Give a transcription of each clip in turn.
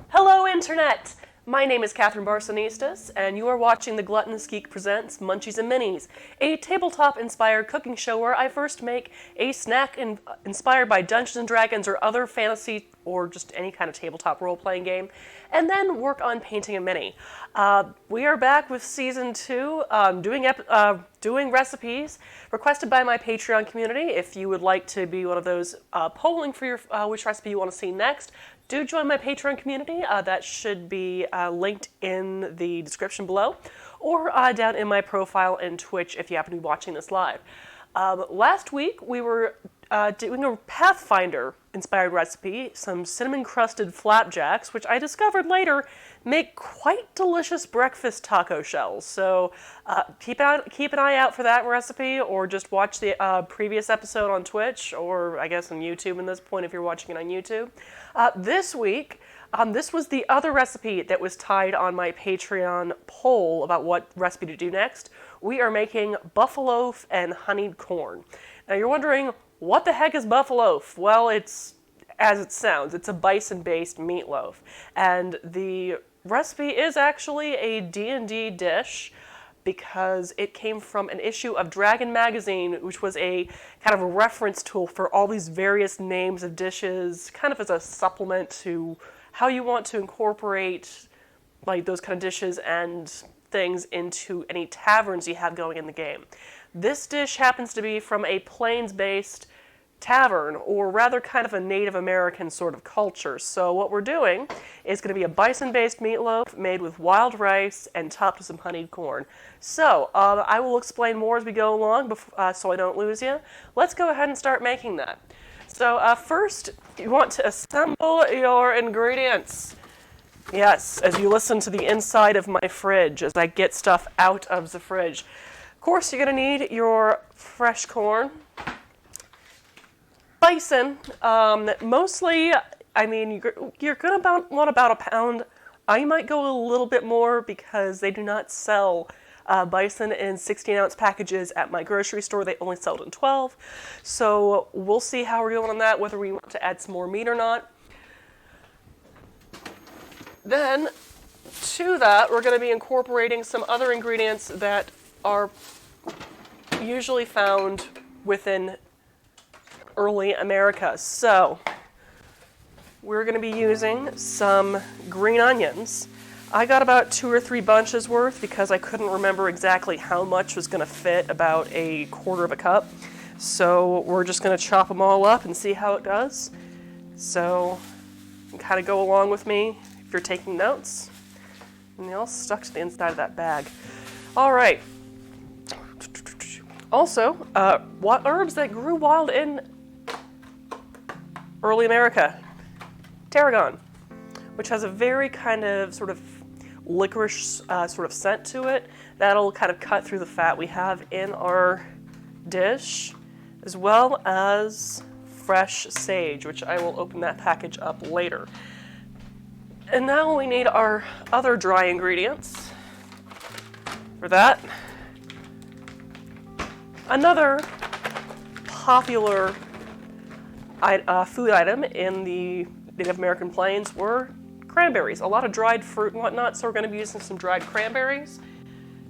Hello, Internet! My name is Catherine Barsonistas, and you are watching the Gluttonous Geek presents Munchies and Minis, a tabletop-inspired cooking show where I first make a snack inspired by Dungeons & Dragons or other fantasy or just any kind of tabletop role-playing game, and then work on painting a mini. We are back with Season 2, doing recipes requested by my Patreon community. If you would like to be one of those polling for your which recipe you want to see next, do join my Patreon community. That should be linked in the description below, or down in my profile in Twitch if you happen to be watching this live. Last week we were doing a Pathfinder-inspired recipe, some cinnamon-crusted flapjacks, which I discovered later make quite delicious breakfast taco shells. So keep an eye out for that recipe, or just watch the previous episode on Twitch, or I guess on YouTube at this point if you're watching it on YouTube. This week, this was the other recipe that was tied on my Patreon poll about what recipe to do next. We are making buffaloaf and honeyed corn. Now you're wondering, what the heck is buffaloaf? Well, it's as it sounds. It's a bison-based meatloaf. And the recipe is actually a D&D dish because it came from an issue of Dragon magazine, which was a kind of a reference tool for all these various names of dishes, kind of as a supplement to how you want to incorporate like those kind of dishes and things into any taverns you have going in the game. This dish happens to be from a plains-based tavern, or rather kind of a Native American sort of culture. So what we're doing is going to be a bison-based meatloaf made with wild rice and topped with some honeyed corn. So I will explain more as we go along so I don't lose you. Let's go ahead and start making that. So first, you want to assemble your ingredients. Yes, as you listen to the inside of my fridge as I get stuff out of the fridge. Of course, you're going to need your fresh corn. Bison, mostly, I mean, you're going to want about a pound. I might go a little bit more because they do not sell bison in 16-ounce packages at my grocery store. They only sell it in 12. So we'll see how we're going on that, whether we want to add some more meat or not. Then, to that, we're going to be incorporating some other ingredients that are usually found within early America. So, we're going to be using some green onions. I got about 2 or 3 bunches worth because I couldn't remember exactly how much was going to fit about a quarter of a cup. So, we're just going to chop them all up and see how it does. So, you can kind of go along with me if you're taking notes. And they all stuck to the inside of that bag. All right. Also, what herbs that grew wild in early America? Tarragon, which has a very kind of sort of licorice sort of scent to it. That'll kind of cut through the fat we have in our dish, as well as fresh sage, which I will open that package up later. And now we need our other dry ingredients. For that, another popular food item in the Native American plains were cranberries. A lot of dried fruit and whatnot, so we're going to be using some dried cranberries,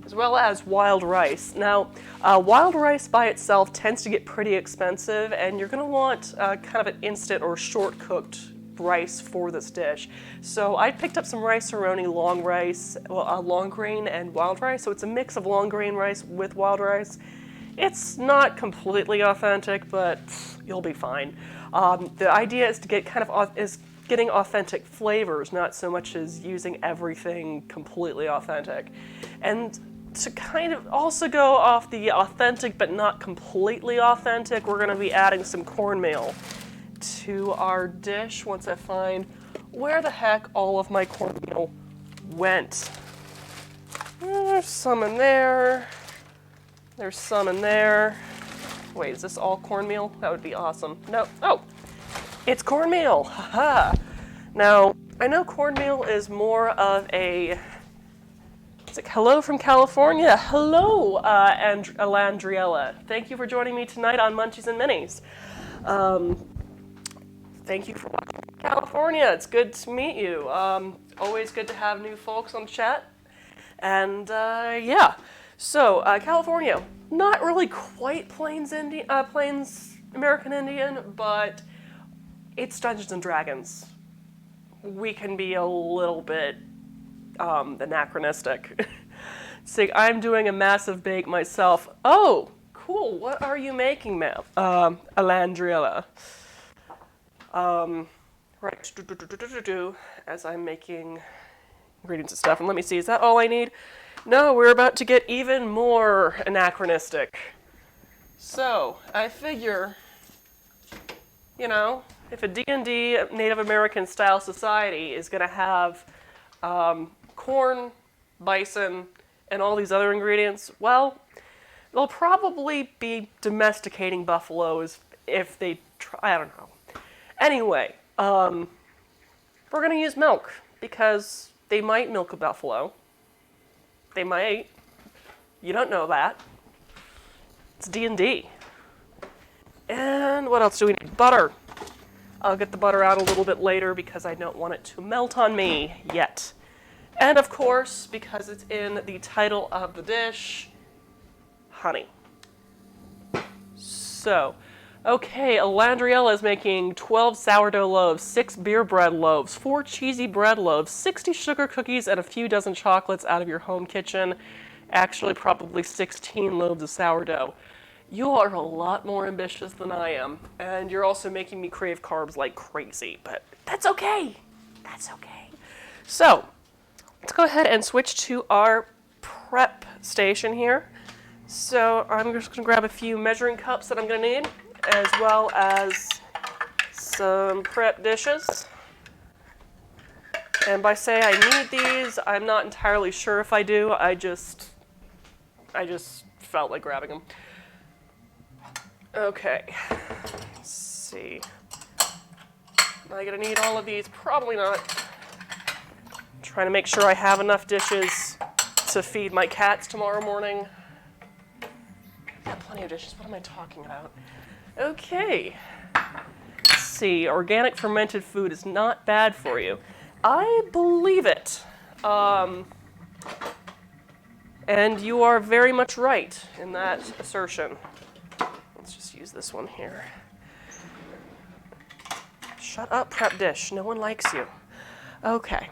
as well as wild rice. Now, wild rice by itself tends to get pretty expensive, and you're going to want kind of an instant or short-cooked rice for this dish. So I picked up some rice-a-roni long rice, long grain and wild rice, so it's a mix of long grain rice with wild rice. It's not completely authentic, but you'll be fine. The idea is to get getting authentic flavors, not so much as using everything completely authentic. And to kind of also go off the authentic but not completely authentic, we're going to be adding some cornmeal to our dish once I find where the heck all of my cornmeal went. There's some in there. There's some in there. Wait, is this all cornmeal? That would be awesome. No. Oh! It's cornmeal! Haha! Now, I know cornmeal is more of a... It's like, hello from California. Hello, Landriella. Thank you for joining me tonight on Munchies and Minis. thank you for watching California. It's good to meet you. Always good to have new folks on chat. And yeah, so California, not really quite Plains American Indian, but it's Dungeons and Dragons. We can be a little bit anachronistic. See, I'm doing a massive bake myself. Oh, cool. What are you making, ma'am? Alandriella. Right. As I'm making ingredients and stuff. And let me see, is that all I need? No, we're about to get even more anachronistic. So, I figure, you know, if a D&D Native American style society is going to have corn, bison, and all these other ingredients, well, they'll probably be domesticating buffaloes if they try, I don't know. Anyway, we're going to use milk because they might milk a buffalo. They might. You don't know that. It's D&D. And what else do we need? Butter. I'll get the butter out a little bit later because I don't want it to melt on me yet. And of course, because it's in the title of the dish, honey. So, okay, Alandriella is making 12 sourdough loaves, 6 beer bread loaves, 4 cheesy bread loaves, 60 sugar cookies, and a few dozen chocolates out of your home kitchen. Actually, probably 16 loaves of sourdough. You are a lot more ambitious than I am, and you're also making me crave carbs like crazy, but that's okay. That's okay. So, let's go ahead and switch to our prep station here. So I'm just going to grab a few measuring cups that I'm going to need, as well as some prep dishes. And by say I need these, I'm not entirely sure if I do. I just felt like grabbing them. Okay, let's see. Am I going to need all of these? Probably not. Trying to make sure I have enough dishes to feed my cats tomorrow morning. I've got plenty of dishes. What am I talking about? Okay. Let's see. Organic fermented food is not bad for you. I believe it. And you are very much right in that assertion. Let's just use this one here. Shut up, prep dish. No one likes you. Okay.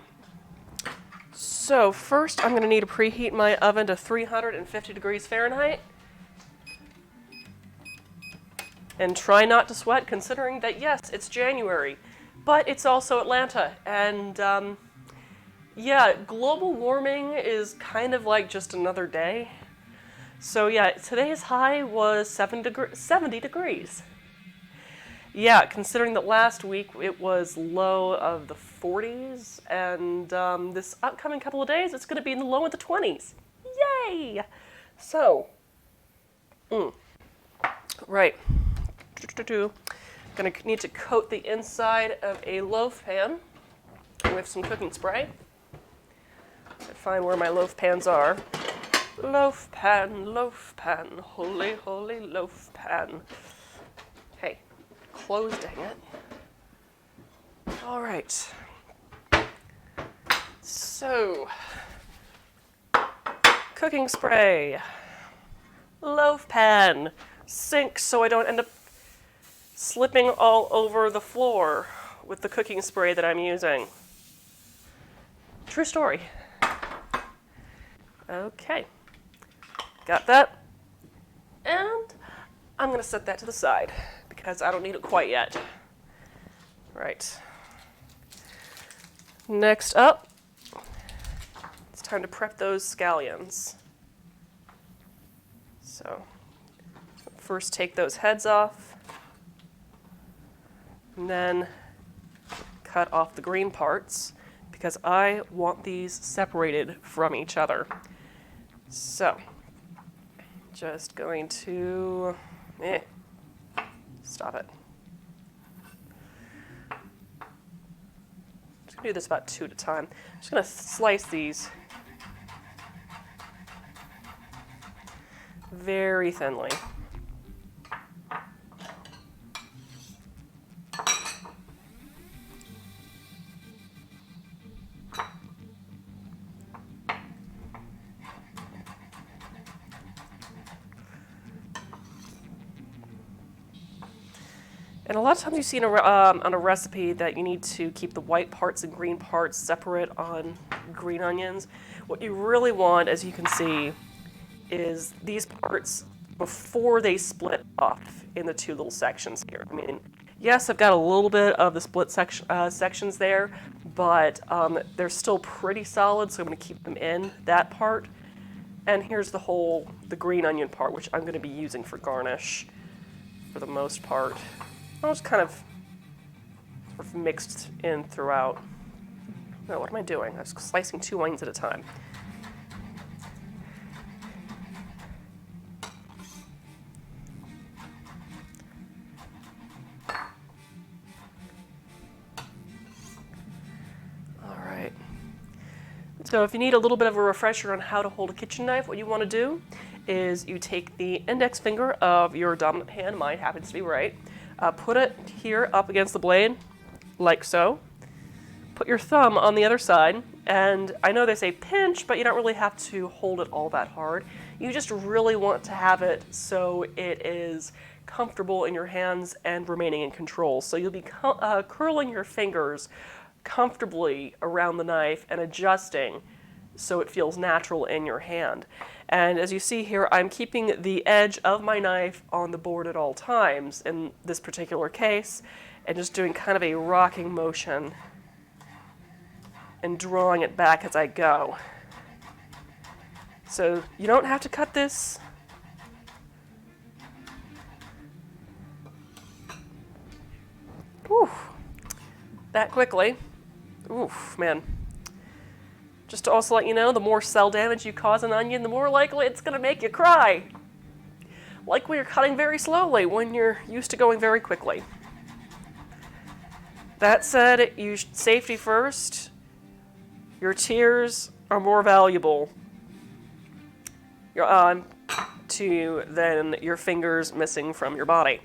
So first, I'm going to need to preheat my oven to 350 degrees Fahrenheit. And try not to sweat, considering that, yes, it's January, but it's also Atlanta. And, yeah, global warming is kind of like just another day. So, yeah, today's high was 70 degrees. Yeah, considering that last week it was low of the 40s, and this upcoming couple of days it's going to be in the low of the 20s. Yay! So, right. Going to need to coat the inside of a loaf pan with some cooking spray. Let's find where my loaf pans are. Loaf pan, holy, holy loaf pan. Hey, close, dang it. All right. So, cooking spray, loaf pan, sink so I don't end up slipping all over the floor with the cooking spray that I'm using. True story. Okay. Got that. And I'm going to set that to the side because I don't need it quite yet. Right. Next up, it's time to prep those scallions. So, first take those heads off, and then cut off the green parts because I want these separated from each other. So, just going to, stop it. Just gonna do this about 2 at a time. I'm just gonna slice these very thinly. And a lot of times you see on a recipe that you need to keep the white parts and green parts separate on green onions. What you really want, as you can see, is these parts before they split off in the two little sections here. I mean, yes, I've got a little bit of the split sections there, but they're still pretty solid, so I'm going to keep them in that part. And here's the green onion part, which I'm going to be using for garnish for the most part. I'll just kind of sort of mixed in throughout. No, what am I doing? I was slicing 2 onions at a time. All right. So if you need a little bit of a refresher on how to hold a kitchen knife, what you want to do is you take the index finger of your dominant hand, mine happens to be right, put it here up against the blade, like so. Put your thumb on the other side, and I know they say pinch, but you don't really have to hold it all that hard. You just really want to have it so it is comfortable in your hands and remaining in control. So you'll be curling your fingers comfortably around the knife and adjusting so it feels natural in your hand. And as you see here, I'm keeping the edge of my knife on the board at all times in this particular case, and just doing kind of a rocking motion and drawing it back as I go. So you don't have to cut this. Oof, that quickly. Oof, man. Just to also let you know, the more cell damage you cause an onion, the more likely it's going to make you cry. Like when you're cutting very slowly, when you're used to going very quickly. That said, safety first. Your tears are more valuable to you than your fingers missing from your body.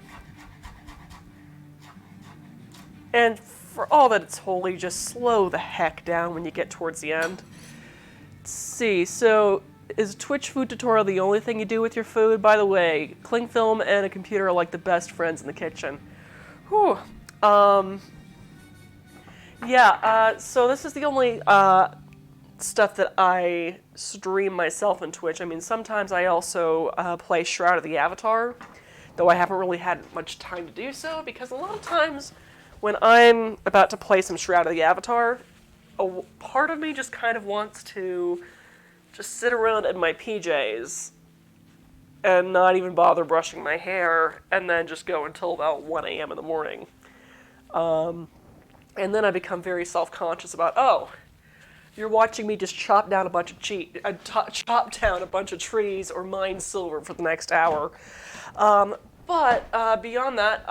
And for all that it's holy, just slow the heck down when you get towards the end. Let's see, so is Twitch food tutorial the only thing you do with your food? By the way, cling film and a computer are like the best friends in the kitchen. Whew. So this is the only stuff that I stream myself on Twitch. I mean, sometimes I also play Shroud of the Avatar, though I haven't really had much time to do so, because a lot of times when I'm about to play some Shroud of the Avatar, a part of me just kind of wants to just sit around in my PJs and not even bother brushing my hair, and then just go until about 1 a.m. in the morning. And then I become very self-conscious about, oh, you're watching me just chop down a bunch of trees or mine silver for the next hour. But beyond that,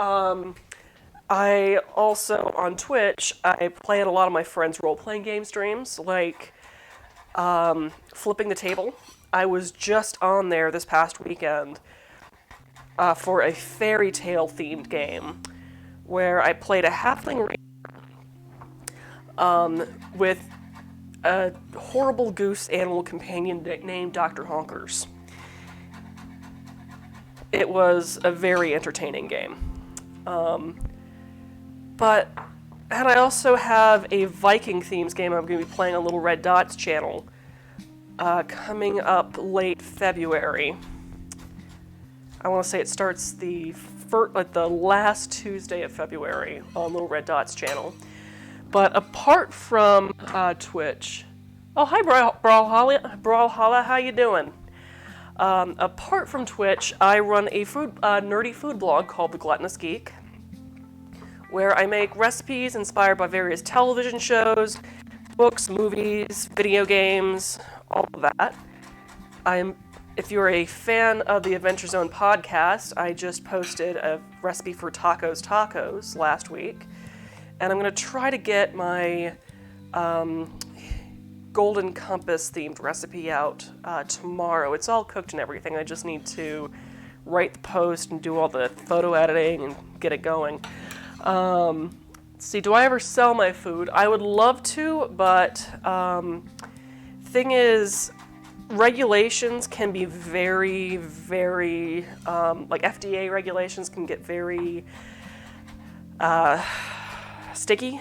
I also, on Twitch, I play at a lot of my friends' role-playing game streams, like Flipping the Table. I was just on there this past weekend for a fairy tale themed game where I played a halfling with a horrible goose animal companion named Dr. Honkers. It was a very entertaining game. And I also have a Viking themes game I'm going to be playing on Little Red Dots channel coming up late February. I want to say it starts the last Tuesday of February on Little Red Dots channel. But apart from Twitch, oh hi Brawlhalla, how you doing? Apart from Twitch, I run a nerdy food blog called The Gluttonous Geek, where I make recipes inspired by various television shows, books, movies, video games, all of that. If you're a fan of the Adventure Zone podcast, I just posted a recipe for tacos last week, and I'm going to try to get my Golden Compass themed recipe out tomorrow. It's all cooked and everything. I just need to write the post and do all the photo editing and get it going. See, do I ever sell my food? I would love to, but thing is, regulations can be very, very, like FDA regulations can get very sticky,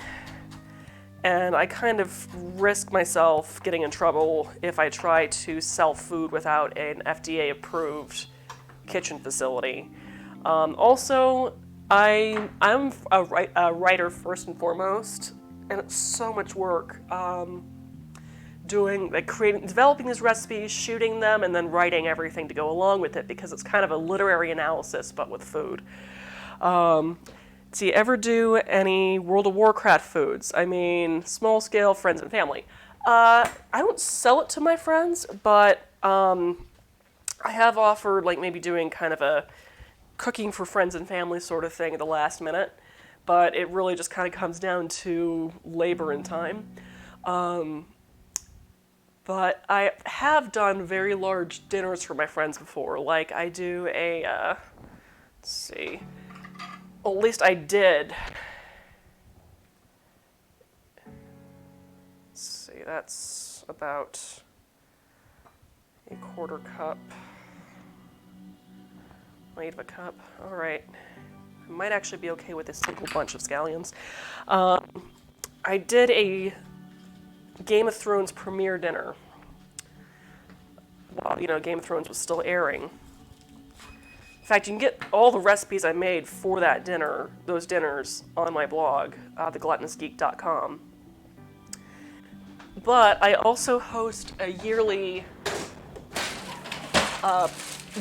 and I kind of risk myself getting in trouble if I try to sell food without an FDA-approved kitchen facility. Also, I'm a writer first and foremost, and it's so much work developing these recipes, shooting them, and then writing everything to go along with it, because it's kind of a literary analysis but with food. Do you ever do any World of Warcraft foods? I mean, small scale, friends and family. I don't sell it to my friends, but I have offered like maybe doing kind of a cooking for friends and family sort of thing at the last minute, but it really just kind of comes down to labor and time. But I have done very large dinners for my friends before. Like I do a, let's see, well, at least I did. Let's see, that's about a quarter cup. 1/8 of a cup, all right. I might actually be okay with a single bunch of scallions. I did a Game of Thrones premiere dinner while, Game of Thrones was still airing. In fact, you can get all the recipes I made for that dinner, those dinners, on my blog, thegluttonousgeek.com. But I also host a yearly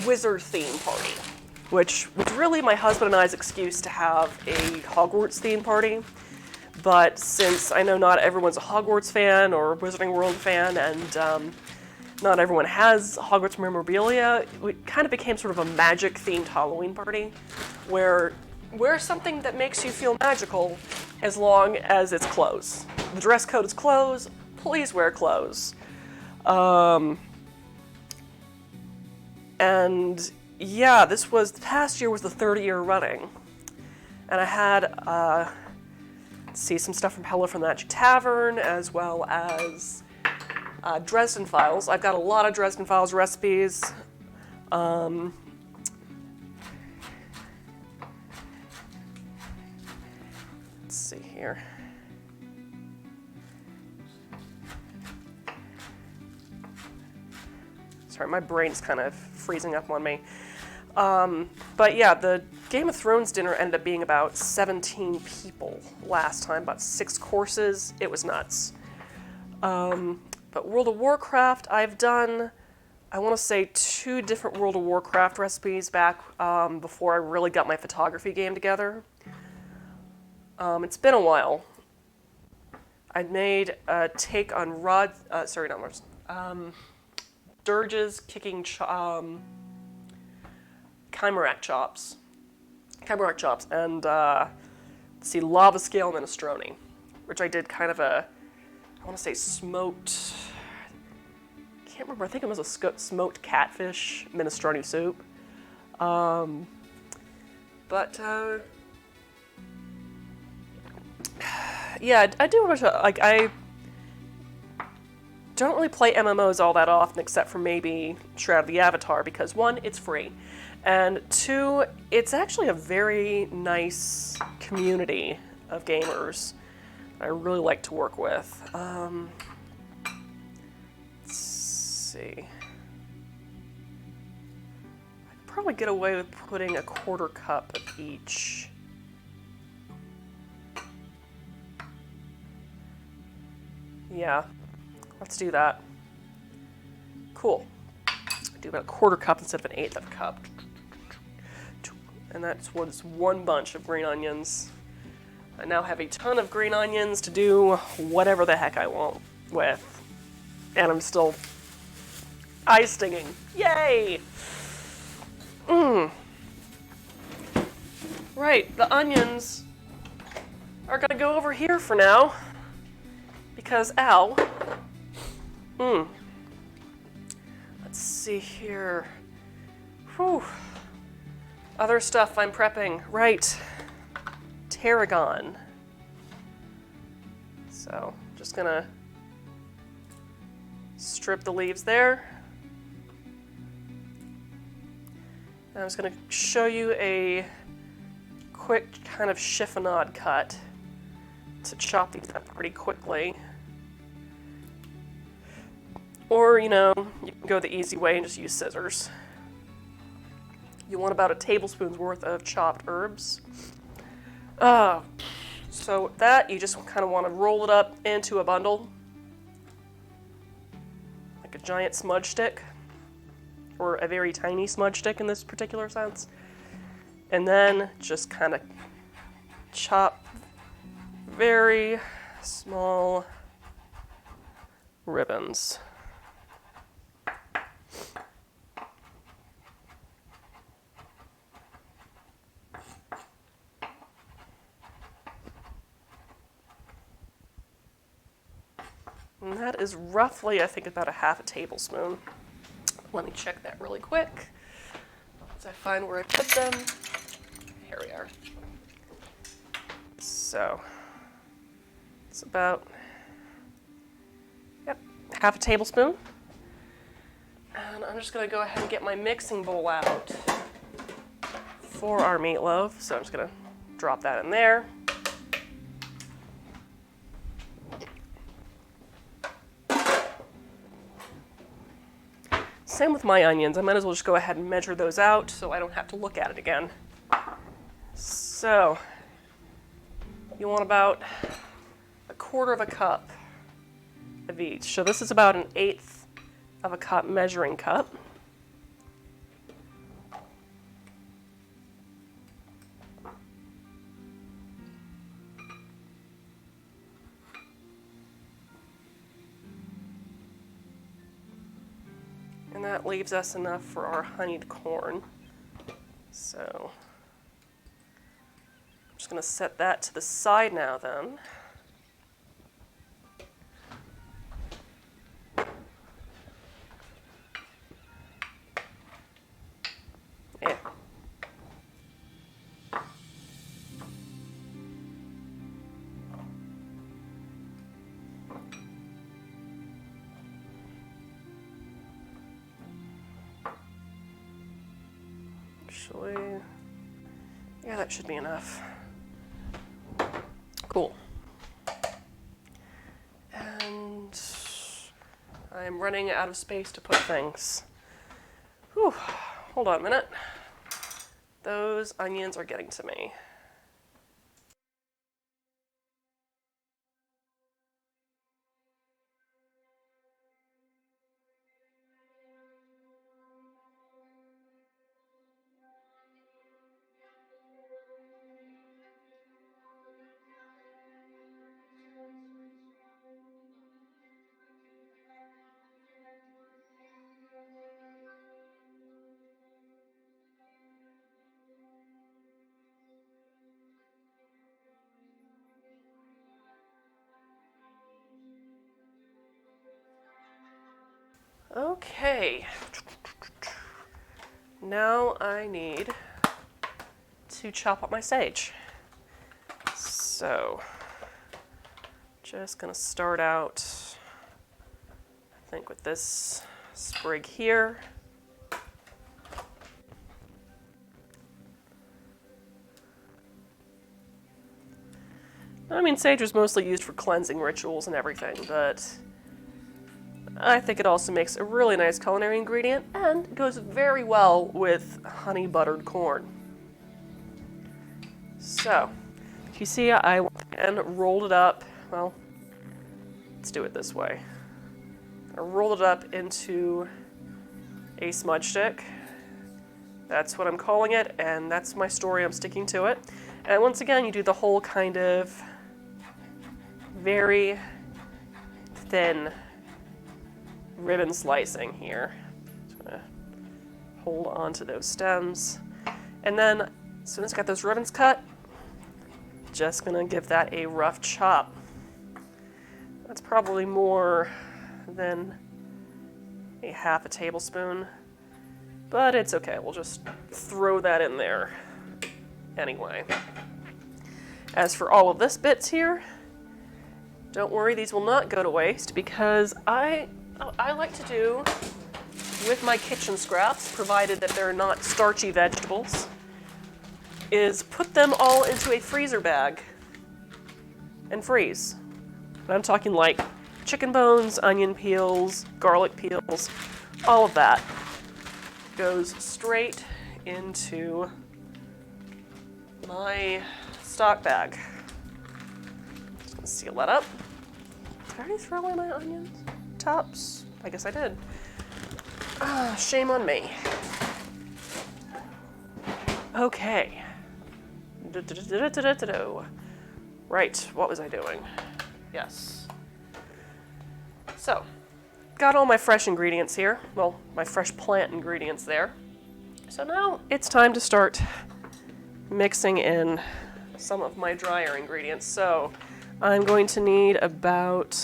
wizard theme party, which was really my husband and I's excuse to have a Hogwarts theme party. But since I know not everyone's a Hogwarts fan or Wizarding World fan, and not everyone has Hogwarts memorabilia, it kind of became sort of a magic-themed Halloween party, where wear something that makes you feel magical as long as it's clothes. The dress code is clothes, please wear clothes. And yeah, the past year was the 3rd year running. And I had, some stuff from Hello from the Magic Tavern, as well as Dresden Files. I've got a lot of Dresden Files recipes. Let's see here. Sorry, my brain's kind of freezing up on me. But yeah, the Game of Thrones dinner ended up being about 17 people last time, about 6 courses. It was nuts. But World of Warcraft, I've done, I want to say 2 different World of Warcraft recipes back before I really got my photography game together. It's been a while. I made a take on Dirge's kicking Chimerac chops, and lava scale minestrone, which I did kind of a, I want to say smoked, I can't remember, I think it was a smoked catfish minestrone soup. Yeah, I do a bunch of, I don't really play MMOs all that often, except for maybe Shroud of the Avatar, because 1, it's free, and 2, it's actually a very nice community of gamers I really like to work with. Let's see. I could probably get away with putting a quarter cup of each. Yeah. Let's do that. Cool. Do about a quarter cup instead of an 1/8 of a cup. And that's one bunch of green onions. I now have a ton of green onions to do whatever the heck I want with. And I'm still eye stinging. Yay! Right, the onions are gonna go over here for now. Because, ow. Let's see here. Whew. Other stuff I'm prepping. Right. Tarragon. So, just gonna strip the leaves there. And I'm just gonna show you a quick kind of chiffonade cut to chop these up pretty quickly. Or, you know, you can go the easy way and just use scissors. You want about a tablespoon's worth of chopped herbs. So that, you just kind of want to roll it up into a bundle, like a giant smudge stick, or a very tiny smudge stick in this particular sense. And then just kind of chop very small ribbons. And that is roughly, I think, about a half a tablespoon. Let me check that really quick. Once I find where I put them. Here we are. So, it's about, half a tablespoon. And I'm just going to go ahead and get my mixing bowl out for our meatloaf. So I'm just going to drop that in there. Same with my onions. I might as well just go ahead and measure those out so I don't have to look at it again. So, you want about 1/4 cup of each. So this is about 1/8 of a cup measuring cup. And that leaves us enough for our honeyed corn. So I'm just going to set that to the side now then. Yeah. Actually, yeah, that should be enough. Cool. And I'm running out of space to put things. Whew, hold on a minute. Those onions are getting to me. Okay, now I need to chop up my sage. So, just gonna start out, I think, with this sprig here. I mean, sage was mostly used for cleansing rituals and everything, but I think it also makes a really nice culinary ingredient and goes very well with honey buttered corn. So, if you see, I went and rolled it up. Well, let's do it this way. I rolled it up into a smudge stick. That's what I'm calling it, and that's my story. I'm sticking to it. And once again, you do the whole kind of very thin ribbon slicing here. Just gonna hold on to those stems. And then, as soon as I got those ribbons cut, just gonna give that a rough chop. That's probably more than a half a tablespoon, but it's okay. We'll just throw that in there anyway. As for all of this bits here, don't worry, these will not go to waste because I like to do with my kitchen scraps, provided that they're not starchy vegetables. is put them all into a freezer bag and freeze. And I'm talking like chicken bones, onion peels, garlic peels, all of that goes straight into my stock bag. Just gonna seal that up. Did I already throw away my onions? Tops? I guess I did. Ah, shame on me. Okay. Right, what was I doing? Yes. So, got all my fresh ingredients here. Well, my fresh plant ingredients there. So now it's time to start mixing in some of my drier ingredients. So I'm going to need about,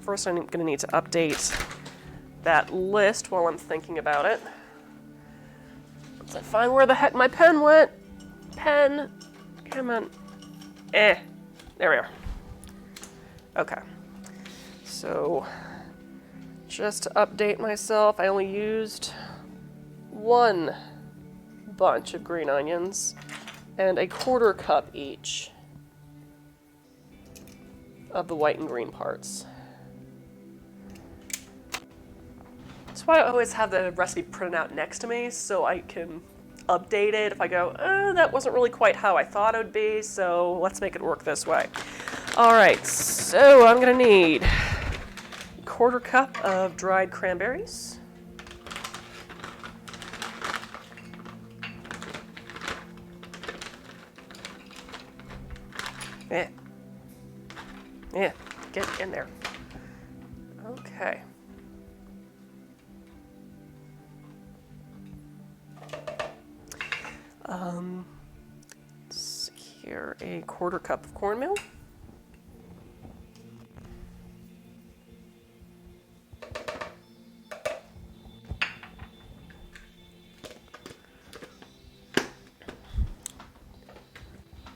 first I'm going to need to update that list while I'm thinking about it. Once I find where the heck my pen went. Pen, come on. There we are. Okay. So just to update myself, I only used 1 bunch of green onions and a 1/4 cup each of the white and green parts. That's why I always have the recipe printed out next to me so I can update it if I go, that wasn't really quite how I thought it would be, so let's make it work this way. All right, so I'm gonna need 1/4 cup of dried cranberries. Yeah, get in there. Okay. Let's see here, a 1/4 cup of cornmeal.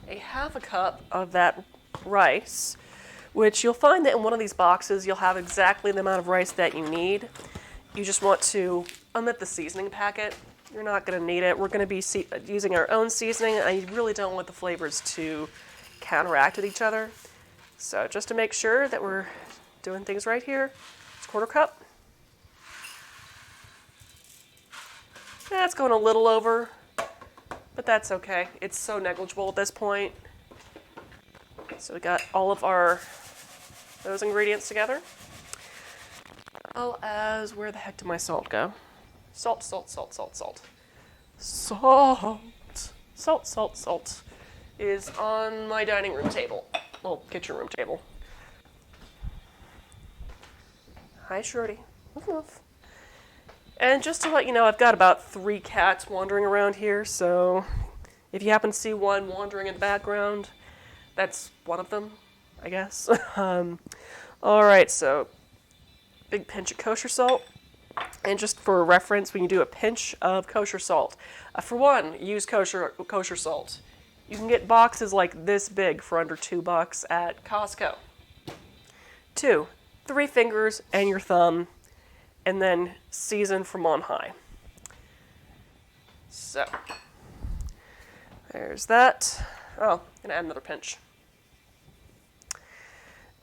A 1/2 cup of that rice, which you'll find that in one of these boxes you'll have exactly the amount of rice that you need. You just want to omit the seasoning packet. You're not going to need it. We're going to be using our own seasoning, and I really don't want the flavors to counteract with each other. So just to make sure that we're doing things right here, it's 1/4 cup. That's going a little over, but that's okay. It's so negligible at this point. So we got all of those ingredients together. Well, as where the heck did my salt go? Salt, salt, salt, salt, salt. Salt. Salt, salt, salt is on my dining room table. Well, kitchen room table. Hi, Shorty. Woof, woof. And just to let you know, I've got about 3 cats wandering around here, so if you happen to see one wandering in the background, that's one of them, I guess. All right, so big pinch of kosher salt. And just for reference, when you do a pinch of kosher salt, for one, use kosher salt. You can get boxes like this big for under $2 at Costco. 2, 3 fingers and your thumb, and then season from on high. So, there's that. Oh, gonna add another pinch.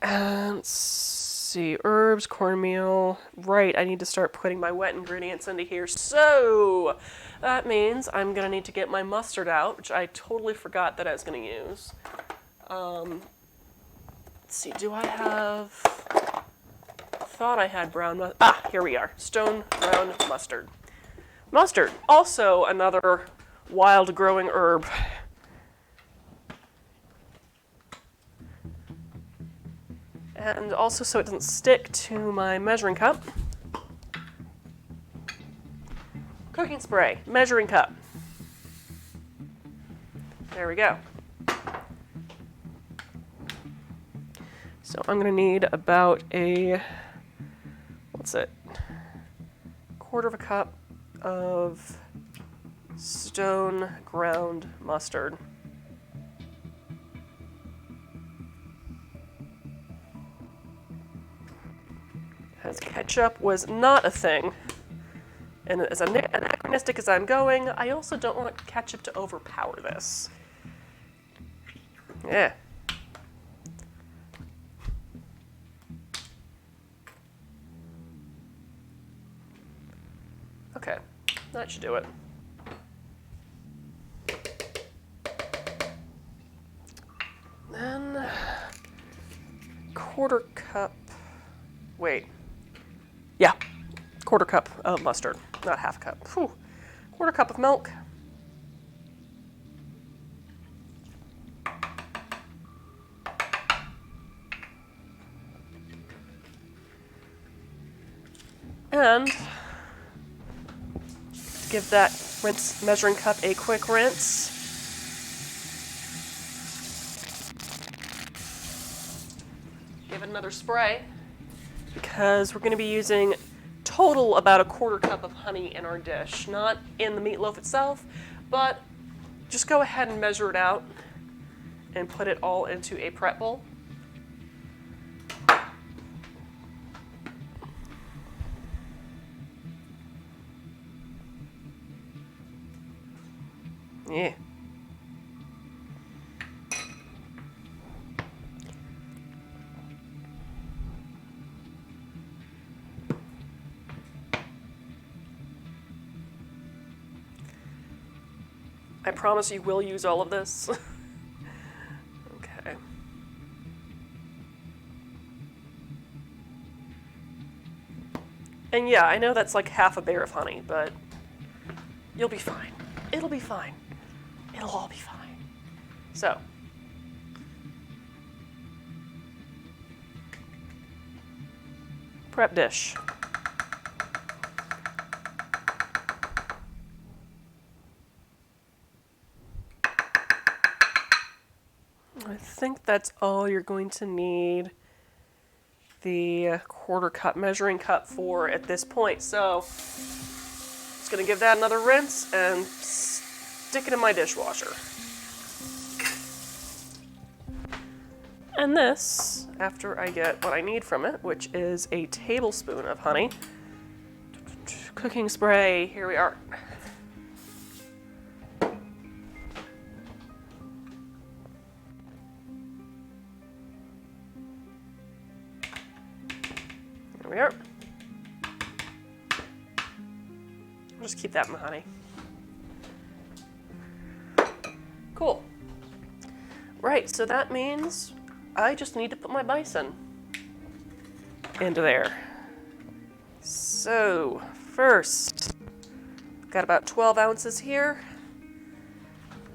And let's see, herbs, cornmeal. Right, I need to start putting my wet ingredients into here. So that means I'm gonna need to get my mustard out, which I totally forgot that I was gonna use. Let's see, do I have? Thought I had brown mustard. Ah, here we are. Stone brown mustard. Mustard, also another wild growing herb. And also so it doesn't stick to my measuring cup. Cooking spray, measuring cup. There we go. So I'm gonna need about what's it? 1/4 cup of stone ground mustard. As ketchup was not a thing, and as an acronym opportunistic as I'm going, I also don't want ketchup to overpower this. Yeah. Okay, that should do it. Then, quarter cup, wait, yeah, quarter cup of mustard, not half a cup. Whew. Quarter cup of milk. And give that measuring cup a quick rinse. Give it another spray, because we're going to be using total about a quarter cup of honey in our dish. Not in the meatloaf itself, but just go ahead and measure it out and put it all into a prep bowl. Yeah. I promise you will use all of this. Okay. And yeah, I know that's like half a bear of honey, but you'll be fine. It'll be fine. It'll all be fine. So, prep dish. I think that's all you're going to need the quarter cup measuring cup for at this point. So, just going to give that another rinse and stick it in my dishwasher. And this, after I get what I need from it, which is a tablespoon of honey, cooking spray, here we are. There we are. I'll just keep that in the honey. Cool. Right, so that means I just need to put my bison into there. So, first, got about 12 ounces here.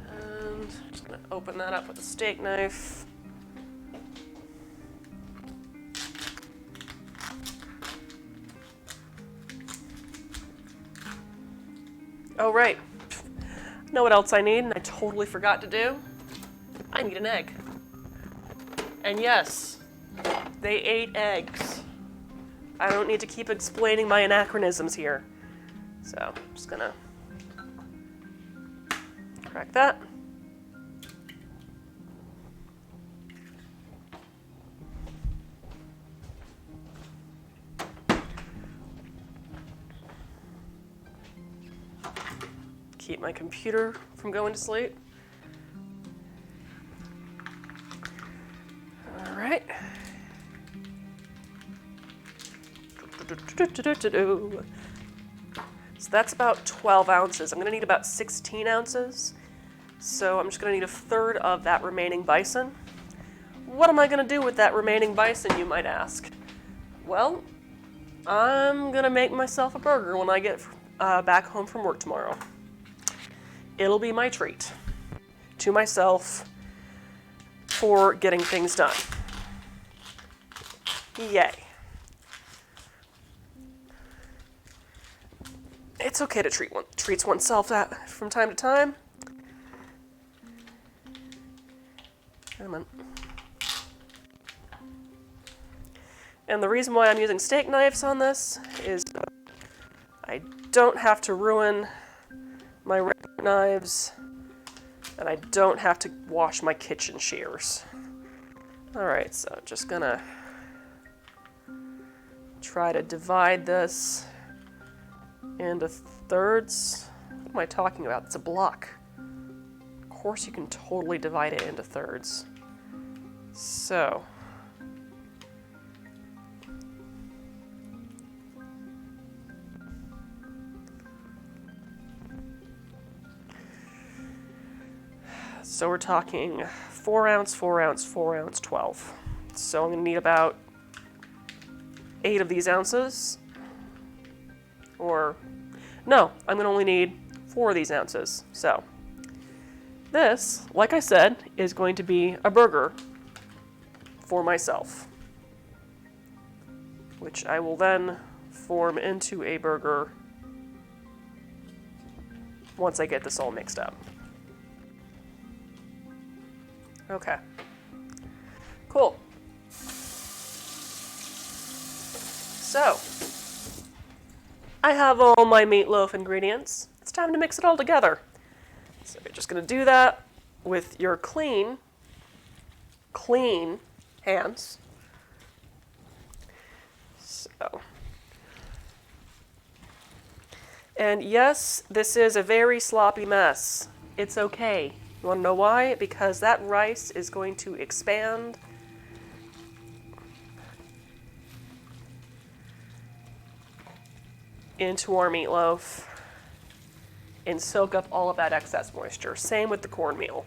And just gonna open that up with a steak knife. Oh, right. Know what else I need, and I totally forgot to do? I need an egg. And yes, they ate eggs. I don't need to keep explaining my anachronisms here. So, I'm just gonna crack that. Keep my computer from going to sleep. All right. So that's about 12 ounces. I'm going to need about 16 ounces. So I'm just going to need a third of that remaining bison. What am I going to do with that remaining bison, you might ask? Well, I'm going to make myself a burger when I get back home from work tomorrow. It'll be my treat to myself for getting things done. Yay. It's okay to treat oneself that from time to time. Come on. And the reason why I'm using steak knives on this is I don't have to ruin my regular knives, and I don't have to wash my kitchen shears. Alright, so just gonna try to divide this into thirds? What am I talking about? It's a block. Of course you can totally divide it into thirds. So... So we're talking 4 ounce, 4 ounce, 4 ounce, 12. So I'm going to need about 8 of these ounces. Or, no, I'm going to only need 4 of these ounces. So this, like I said, is going to be a burger for myself, which I will then form into a burger once I get this all mixed up. Okay. Cool. So, I have all my meatloaf ingredients. It's time to mix it all together. So you're just going to do that with your clean hands. So. And yes, this is a very sloppy mess. It's okay. You want to know why? Because that rice is going to expand into our meatloaf and soak up all of that excess moisture. Same with the cornmeal.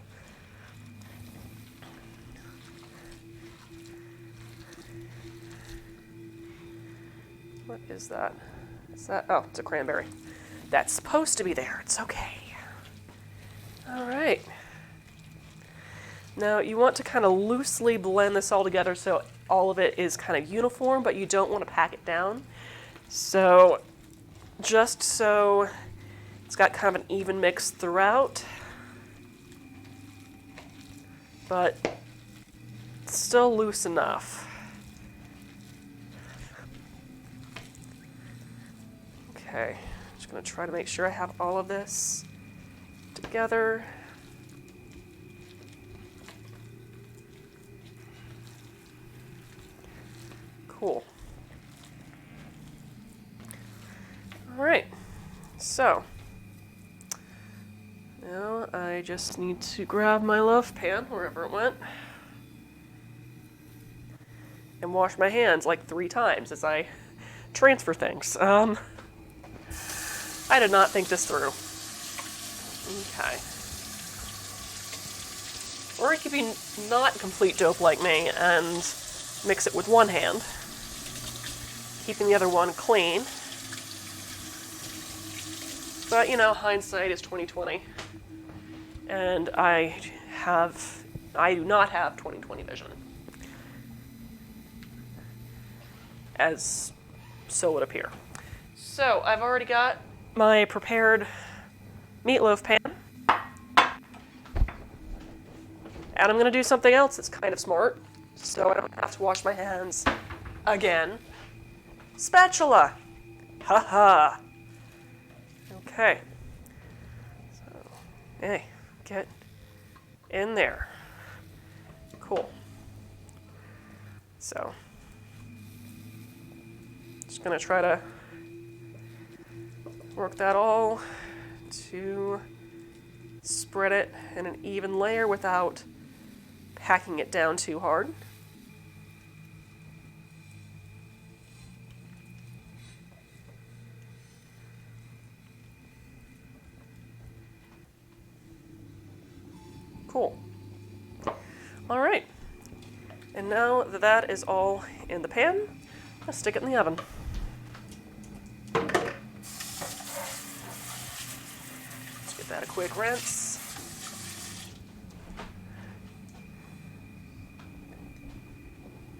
What is that? Is that? Oh, it's a cranberry. That's supposed to be there. It's okay. All right. Now you want to kind of loosely blend this all together so all of it is kind of uniform, but you don't want to pack it down. So just so it's got kind of an even mix throughout, but still loose enough. Okay, just going to try to make sure I have all of this together. Cool. All right, so now I just need to grab my loaf pan, wherever it went, and wash my hands like 3 times as I transfer things. I did not think this through. Okay. Or you could be not complete dope like me and mix it with one hand, keeping the other one clean. But, you know, hindsight is 20/20. And I do not have 20/20 vision. As so would appear. So, I've already got my prepared meatloaf pan. And I'm going to do something else that's kind of smart, so I don't have to wash my hands again. Spatula! Haha! Okay. So, hey, get in there. Cool. So, just going to try to work that all to spread it in an even layer without packing it down too hard. Cool. All right. And now that that is all in the pan, let's stick it in the oven. Let's give that a quick rinse.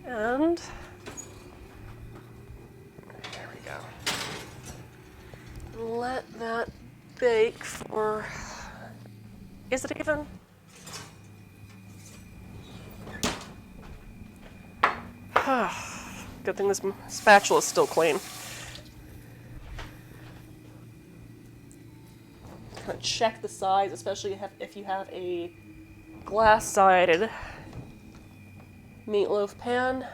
And there we go. Let that bake for, is it even? Good thing this spatula is still clean. Kind of check the size, especially if you have a glass-sided meatloaf pan.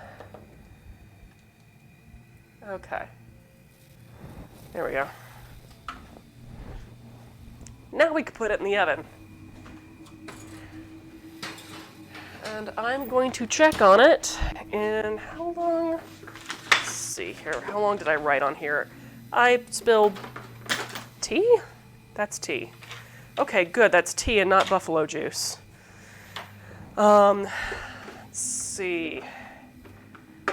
Okay. There we go. Now we can put it in the oven. And I'm going to check on it in how long? Let's see here. How long did I write on here? I spilled tea? That's tea. Okay, good. That's tea and not buffalo juice. Let's see.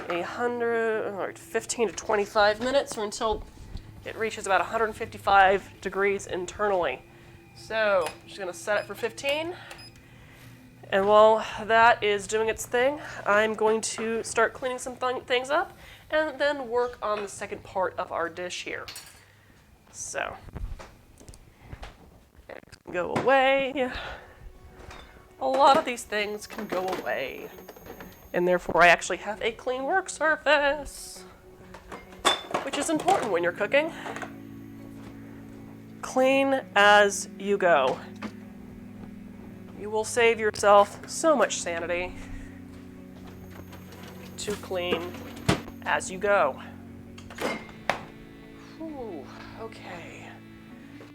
15 to 25 minutes, or until it reaches about 155 degrees internally. So, I'm just going to set it for 15. And while that is doing its thing, I'm going to start cleaning some things up and then work on the second part of our dish here. So, go away. A lot of these things can go away. And therefore, I actually have a clean work surface, which is important when you're cooking. Clean as you go. You will save yourself so much sanity to clean as you go. Whew, okay.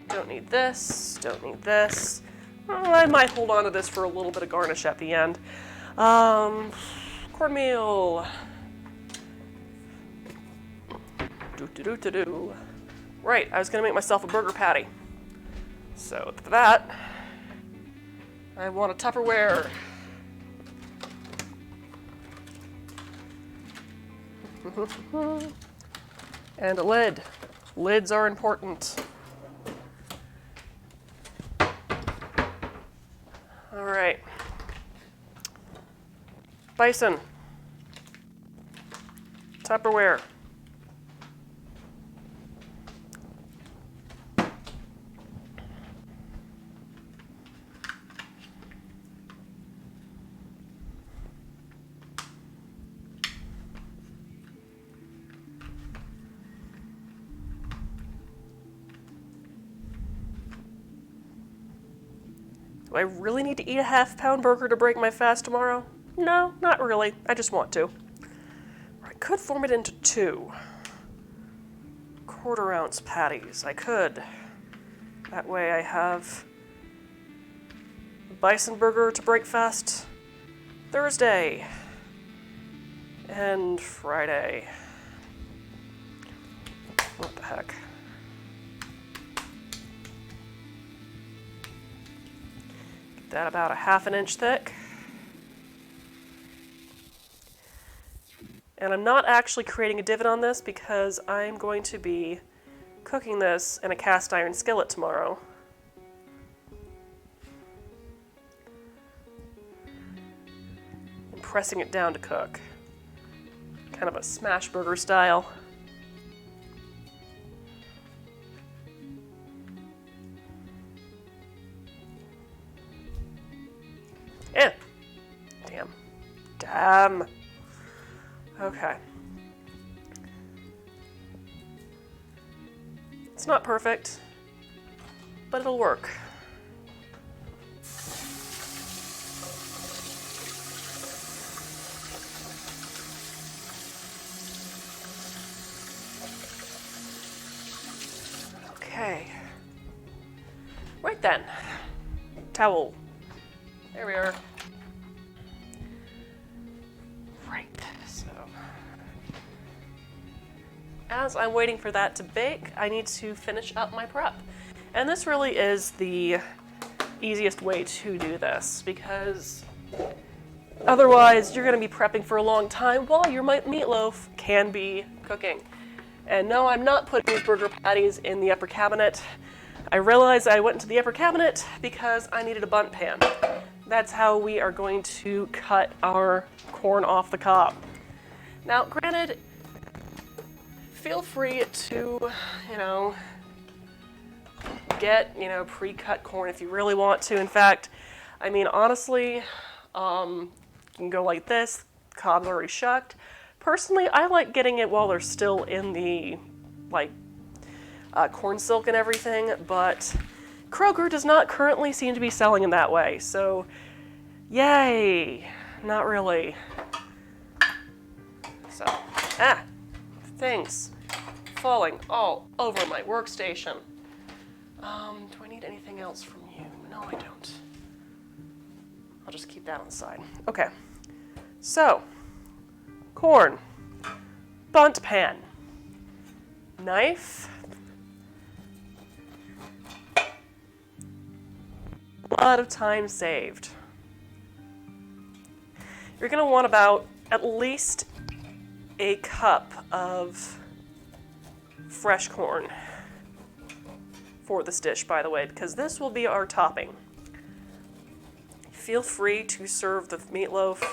Don't need this, don't need this. Oh, I might hold on to this for a little bit of garnish at the end. Cornmeal. Do. Right, I was gonna make myself a burger patty. So for that, I want a Tupperware. And a lid. Lids are important. All right. Bison. Tupperware. Do I really need to eat a half-pound burger to break my fast tomorrow? No, not really. I just want to. I could form it into 2 quarter-ounce patties. I could. That way I have bison burger to break fast Thursday and Friday. What the heck? Get that about a ½ an inch thick. And I'm not actually creating a divot on this because I'm going to be cooking this in a cast iron skillet tomorrow. And pressing it down to cook. Kind of a smash burger style. Eh. Damn. Okay. It's not perfect, but it'll work. Okay. Right then. Towel. There we are. As I'm waiting for that to bake, I need to finish up my prep. And this really is the easiest way to do this, because otherwise you're going to be prepping for a long time while your meatloaf can be cooking. And no, I'm not putting these burger patties in the upper cabinet. I realized I went into the upper cabinet because I needed a bundt pan. That's how we are going to cut our corn off the cob. Now, granted, feel free to, get, pre-cut corn if you really want to. In fact, I mean, honestly, you can go like this. Cob's already shucked. Personally, I like getting it while they're still in the, corn silk and everything, but Kroger does not currently seem to be selling in that way, so yay, not really. So, things falling all over my workstation. Do I need anything else from you? No, I don't. I'll just keep that on the side. Okay. So, corn, bunt pan, knife, a lot of time saved. You're going to want about at least a cup of fresh corn for this dish, by the way, because this will be our topping. Feel free to serve the meatloaf,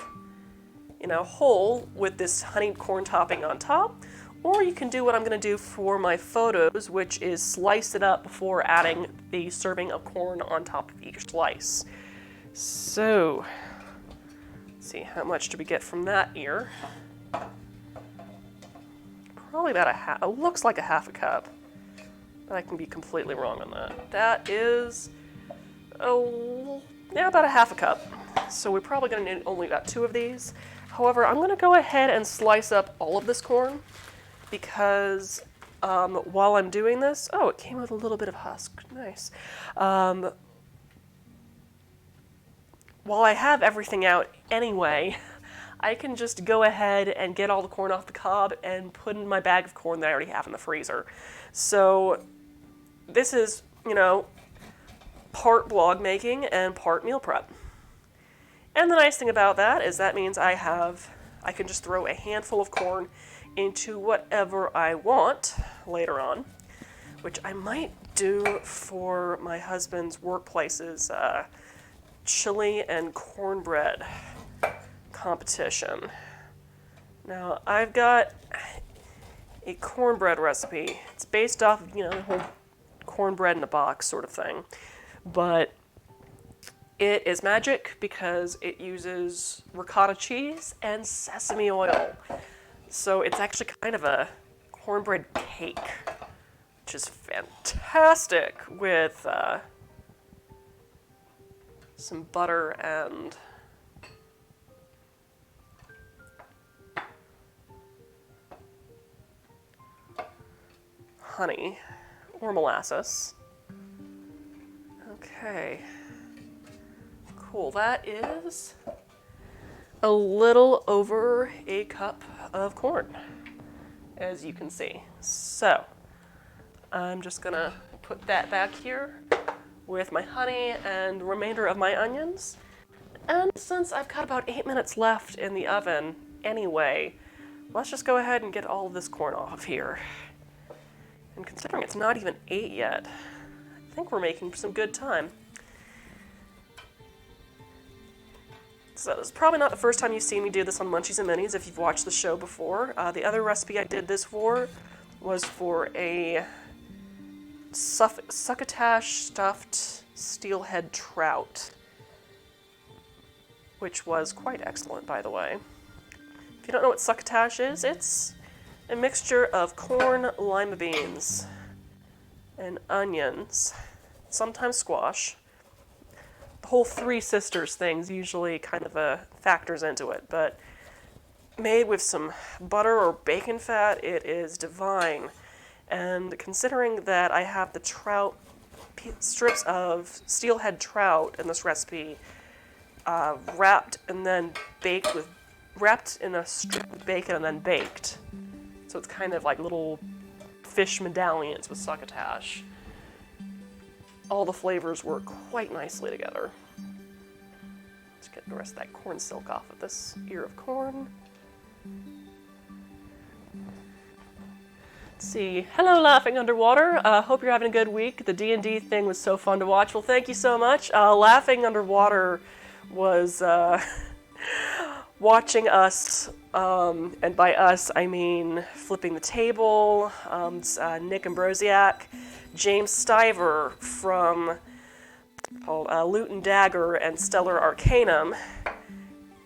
whole with this honeyed corn topping on top, or you can do what I'm going to do for my photos, which is slice it up before adding the serving of corn on top of each slice. So, let's see, how much do we get from that ear? Probably about a half. It looks like a half a cup, but I can be completely wrong on that. That is, about a half a cup. So we're probably going to need only about 2 of these. However, I'm going to go ahead and slice up all of this corn because while I'm doing this, it came with a little bit of husk. Nice. While I have everything out anyway, I can just go ahead and get all the corn off the cob and put in my bag of corn that I already have in the freezer. So this is, part blog making and part meal prep. And the nice thing about that is that means I can just throw a handful of corn into whatever I want later on, which I might do for my husband's workplace's chili and cornbread competition. Now, I've got a cornbread recipe. It's based off of, the whole cornbread in a box sort of thing. But it is magic because it uses ricotta cheese and sesame oil. So it's actually kind of a cornbread cake, which is fantastic with some butter and honey or molasses. Okay. Cool. That is a little over a cup of corn, as you can see. So, I'm just gonna put that back here with my honey and the remainder of my onions. And since I've got about 8 minutes left in the oven anyway, let's just go ahead and get all of this corn off here. And considering it's not even 8 yet, I think we're making some good time. So this is probably not the first time you've seen me do this on Munchies and Minis if you've watched the show before. The other recipe I did this for was for a succotash stuffed steelhead trout, which was quite excellent, by the way. If you don't know what succotash is, it's a mixture of corn, lima beans, and onions, sometimes squash. The whole Three Sisters things usually kind of factors into it, but made with some butter or bacon fat, it is divine. And considering that I have the trout, strips of steelhead trout in this recipe, wrapped in a strip of bacon and then baked. So it's kind of like little fish medallions with succotash. All the flavors work quite nicely together. Let's get the rest of that corn silk off of this ear of corn. Let's see. Hello, Laughing Underwater. Hope you're having a good week. The D&D thing was so fun to watch. Well, thank you so much. Laughing Underwater was watching us, and by us I mean Flipping the Table, Nick Ambrosiak, James Stiver from Loot and Dagger and Stellar Arcanum,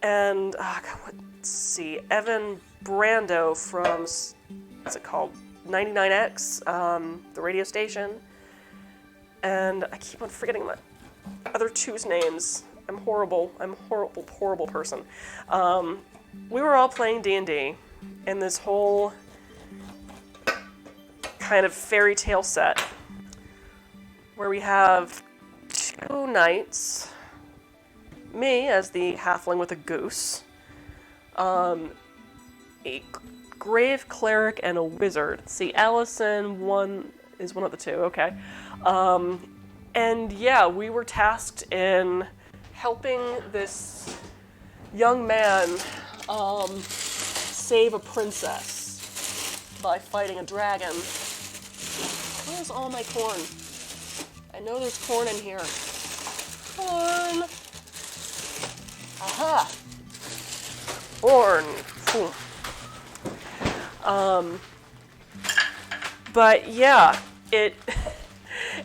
and let's see, Evan Brando from, what's it called, 99X, the radio station, and I keep on forgetting my other two's names. I'm horrible person. We were all playing D&D in this whole kind of fairy tale set. where we have 2 knights, me as the halfling with a goose, a grave cleric, and a wizard. See, Allison is one of the 2, okay. And yeah, we were tasked in helping this young man save a princess by fighting a dragon. Where's all my corn? I know there's corn in here. Corn! Aha! Corn! But yeah, it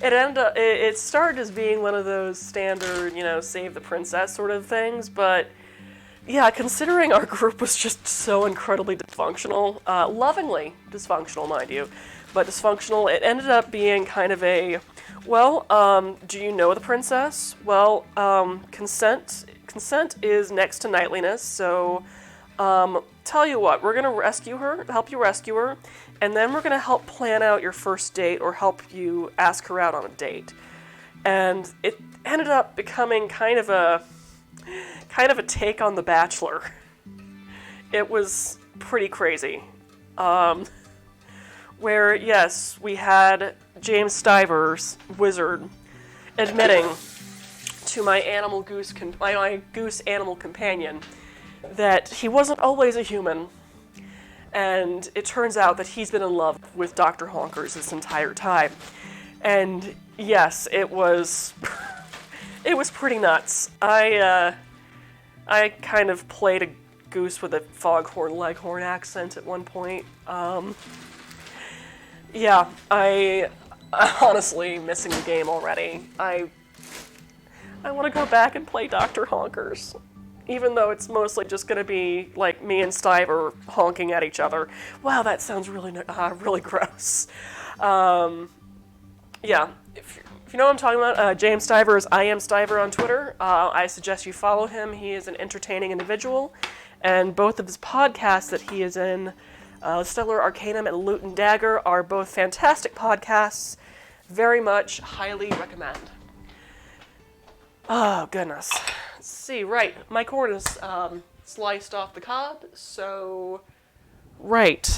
ended up, it started as being one of those standard, save the princess sort of things, but yeah, considering our group was just so incredibly dysfunctional, lovingly dysfunctional, mind you, but dysfunctional, it ended up being kind of a, do you know the princess? Well, consent is next to knightliness, so, tell you what, we're gonna help you rescue her, and then we're gonna help plan out your first date, or help you ask her out on a date. And it ended up becoming kind of a take on The Bachelor. It was pretty crazy. Where, yes, we had James Stivers, wizard, admitting to my goose animal companion that he wasn't always a human, and it turns out that he's been in love with Dr. Honkers this entire time. And yes, it was pretty nuts. I kind of played a goose with a foghorn leghorn accent at one point. Yeah, I'm honestly missing the game already. I want to go back and play Dr. Honkers, even though it's mostly just going to be like me and Stiver honking at each other. Wow, that sounds really gross. Yeah, if you know what I'm talking about, James Stiver is I Am Stiver on Twitter. I suggest you follow him. He is an entertaining individual, and both of his podcasts that he is in, Stellar Arcanum and Loot and Dagger, are both fantastic podcasts. Very much highly recommend. Oh, goodness. Let's see, right. My corn is sliced off the cob, so... Right.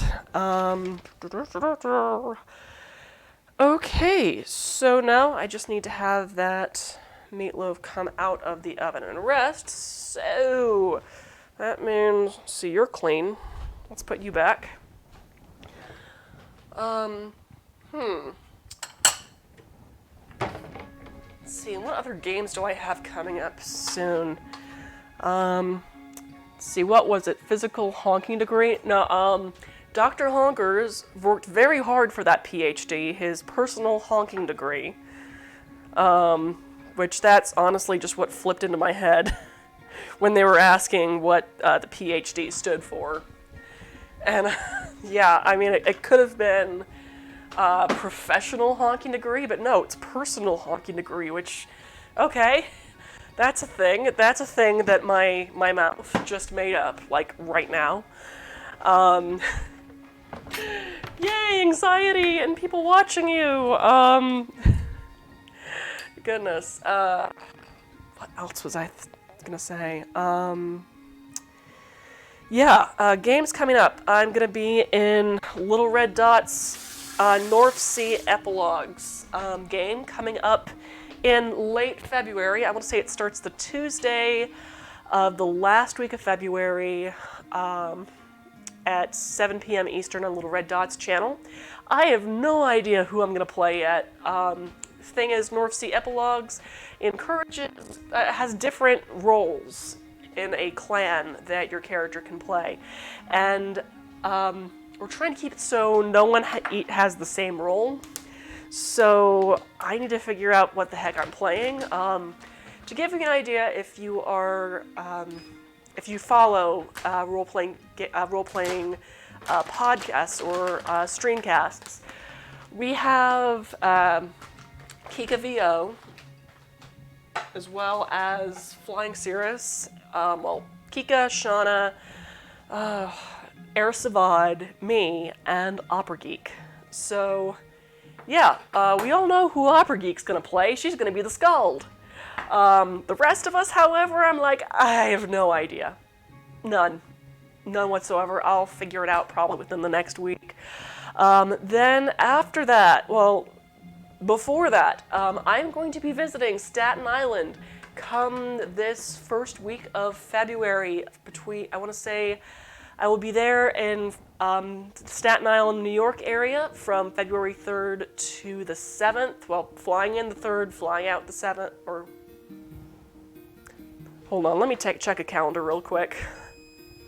Okay, so now I just need to have that meatloaf come out of the oven and rest. So that means, see, you're clean. Let's put you back. Let's see, what other games do I have coming up soon? Let's see, what was it? Physical honking degree? No, Dr. Honkers worked very hard for that PhD, his personal honking degree. Which that's honestly just what flipped into my head when they were asking what the PhD stood for. And yeah, I mean, it could have been professional honking degree, but no, it's personal honking degree, which, okay, that's a thing. That's a thing that my mouth just made up, like, right now. Yay, anxiety and people watching you. Goodness. What else was I gonna say? Games coming up. I'm gonna be in Little Red Dot's North Sea Epilogues game coming up in late February. I want to say it starts the Tuesday of the last week of February at 7 p.m. Eastern on Little Red Dot's channel. I have no idea who I'm gonna play yet. Thing is, North Sea Epilogues has different roles in a clan that your character can play, and we're trying to keep it so no one has the same role. So I need to figure out what the heck I'm playing. To give you an idea, if you follow role-playing podcasts or streamcasts, we have Kika VO, as well as Flying Cirrus, Kika, Shauna, Air Savad, me, and Opera Geek. So, yeah, we all know who Opera Geek's gonna play. She's gonna be the Skald. The rest of us, however, I'm like, I have no idea. None whatsoever. I'll figure it out probably within the next week. Then after that, well, before that, I'm going to be visiting Staten Island come this first week of February. I want to say, I will be there in Staten Island, New York area from February 3rd to the 7th. Well, flying in the 3rd, flying out the 7th, or... Hold on, let me check a calendar real quick.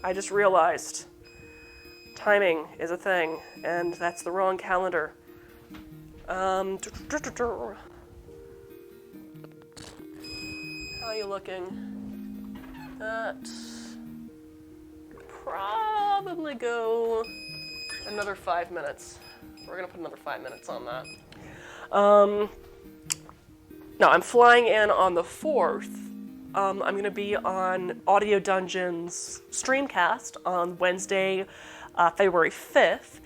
I just realized timing is a thing, and that's the wrong calendar. How are you looking? That probably go another 5 minutes. We're gonna put another 5 minutes on that. No, I'm flying in on the 4th. I'm going to be on Audio Dungeon's Streamcast on Wednesday, February 5th,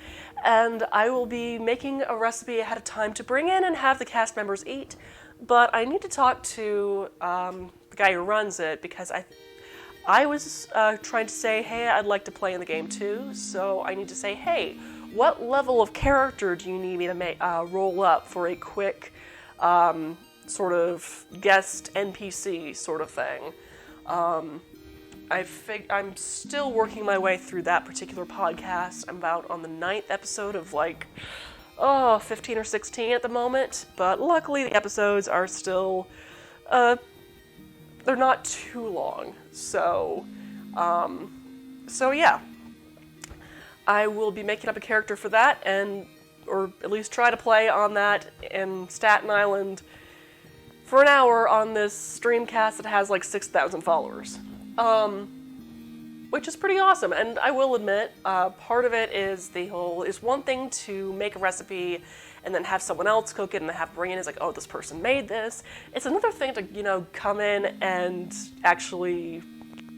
and I will be making a recipe ahead of time to bring in and have the cast members eat, but I need to talk to the guy who runs it, because I was trying to say, hey, I'd like to play in the game too, so I need to say, hey, what level of character do you need me to roll up for a quick sort of guest NPC sort of thing. I'm still working my way through that particular podcast. I'm about on the 9th episode of 15 or 16 at the moment, but luckily the episodes are still, they're not too long, so yeah. I will be making up a character for that, or at least try to play on that in Staten Island for an hour on this streamcast that has 6,000 followers, which is pretty awesome. And I will admit, part of it is is one thing to make a recipe and then have someone else cook it and have bring in is oh, this person made this. It's another thing to come in and actually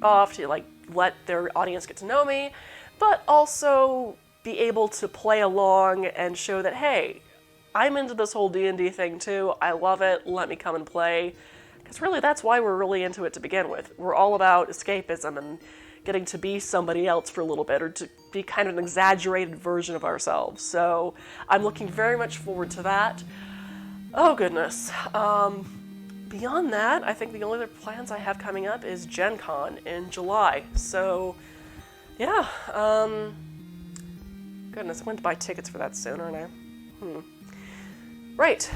to let their audience get to know me, but also be able to play along and show that, hey, I'm into this whole D&D thing too. I love it. Let me come and play. Because really, that's why we're really into it to begin with. We're all about escapism and getting to be somebody else for a little bit, or to be kind of an exaggerated version of ourselves. So I'm looking very much forward to that. Oh, goodness. Beyond that, I think the only other plans I have coming up is Gen Con in July. So, yeah. Goodness, I went to buy tickets for that soon, aren't I? Right.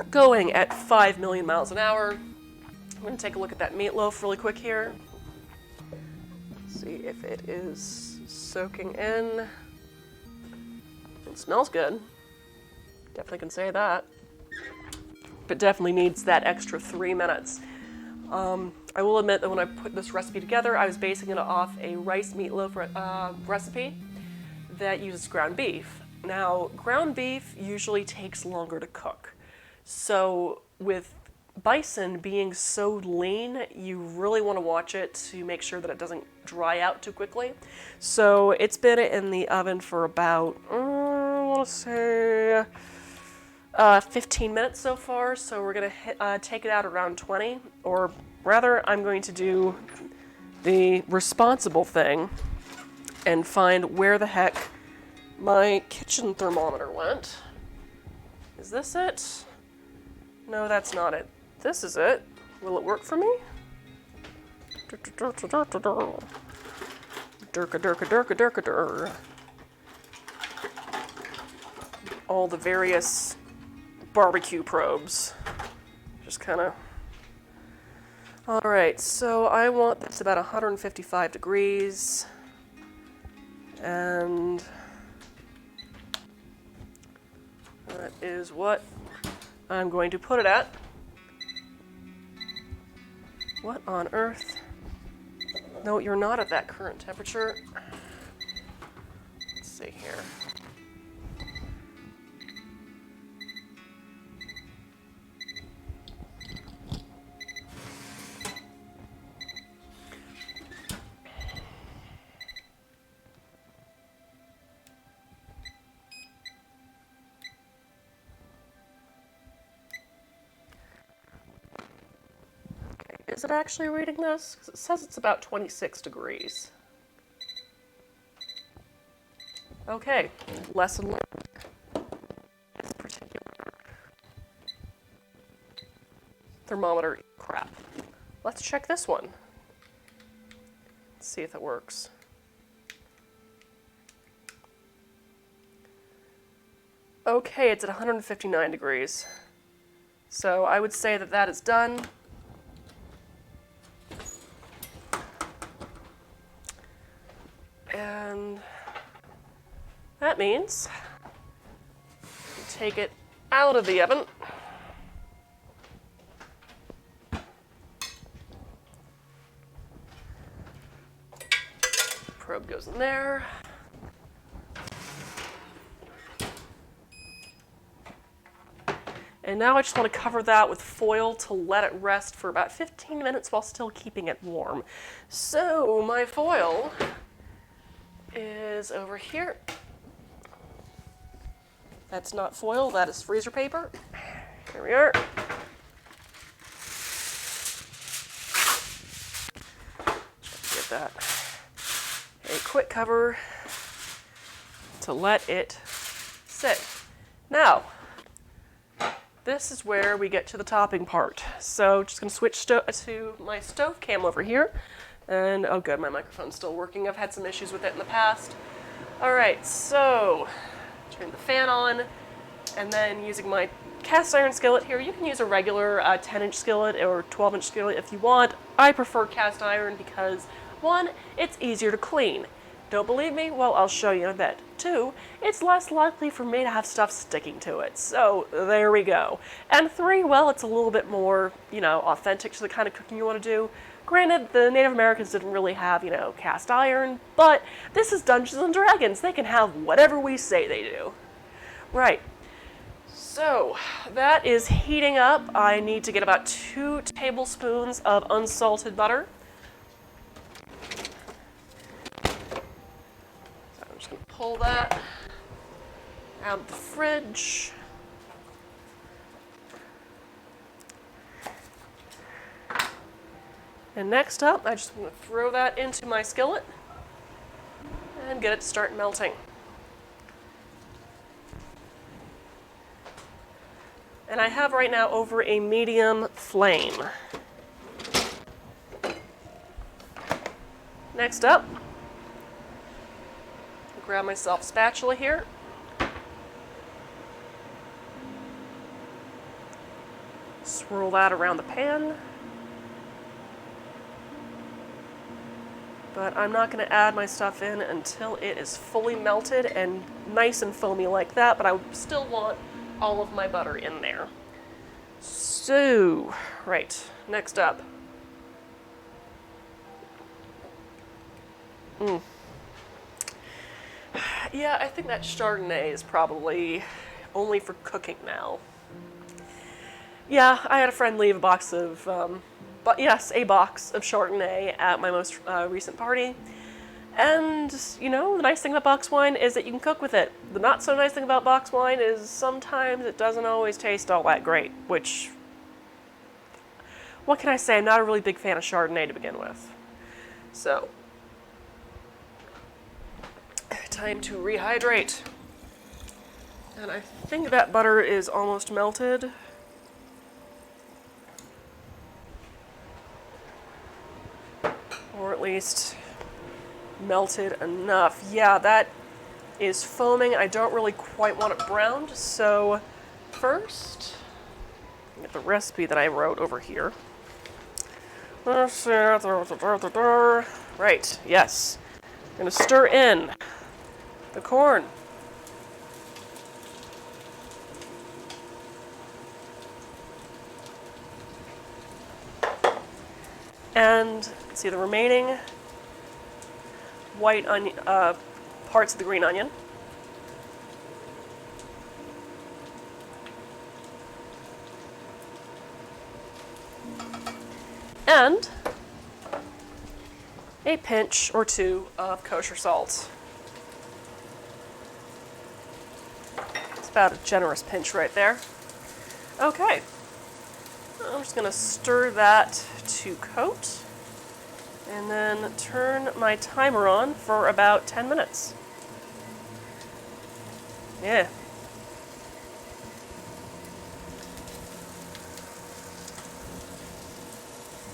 Going at 5 million miles an hour. I'm going to take a look at that meatloaf really quick here. See if it is soaking in. It smells good. Definitely can say that. But definitely needs that extra 3 minutes. I will admit that when I put this recipe together, I was basing it off a rice meatloaf recipe that uses ground beef. Now, ground beef usually takes longer to cook. So with bison being so lean, you really want to watch it to make sure that it doesn't dry out too quickly. So it's been in the oven for about, I want to say, 15 minutes so far. So we're going to take it out around 20, or rather, I'm going to do the responsible thing and find where the heck my kitchen thermometer went. Is this it? No, that's not it. This is it. Will it work for me? Durka, durka, durka, durka, dur. All the various barbecue probes. Just kind of... Alright, so I want this about 155 degrees. And that is what I'm going to put it at. What on earth? No, you're not at that current temperature. Let's see here. Is it actually reading this? 'Cause it says it's about 26 degrees. Okay, lesson learned. This particular thermometer crap. Let's check this one. Let's see if it works. Okay, it's at 159 degrees. So I would say that that is done. And that means you take it out of the oven. Probe goes in there. And now I just want to cover that with foil to let it rest for about 15 minutes while still keeping it warm. So my foil is over here. That's not foil, that is freezer paper. Here we are. Get that. A quick cover to let it sit. Now, this is where we get to the topping part. So just gonna switch to my stove cam over here. And oh good, my microphone's still working. I've had some issues with it in the past. All right, so turn the fan on, and then using my cast iron skillet here, you can use a regular 10-inch skillet or 12-inch skillet if you want. I prefer cast iron because, one, it's easier to clean. Don't believe me? Well, I'll show you in a bit. Two, it's less likely for me to have stuff sticking to it. So there we go. And three, well, it's a little bit more, authentic to the kind of cooking you want to do. Granted, the Native Americans didn't really have, cast iron, but this is Dungeons and Dragons. They can have whatever we say they do. Right. So that is heating up. I need to get about 2 tablespoons of unsalted butter. Pull that out of the fridge. And next up, I just want to throw that into my skillet and get it to start melting. And I have right now over a medium flame. Next up, grab myself a spatula here. Swirl that around the pan. But I'm not going to add my stuff in until it is fully melted and nice and foamy like that, but I still want all of my butter in there. So, right, next up. Yeah, I think that Chardonnay is probably only for cooking now. Yeah, I had a friend leave a box of, a box of Chardonnay at my most recent party. And, the nice thing about box wine is that you can cook with it. The not so nice thing about box wine is sometimes it doesn't always taste all that great, which, what can I say? I'm not a really big fan of Chardonnay to begin with. So, time to rehydrate. And I think that butter is almost melted. Or at least melted enough. Yeah, that is foaming. I don't really quite want it browned, so first, get the recipe that I wrote over here. Right, yes. I'm going to stir in the corn. And see the remaining white onion, parts of the green onion. And a pinch or two of kosher salt. It's about a generous pinch right there. Okay. I'm just going to stir that to coat and then turn my timer on for about 10 minutes. Yeah.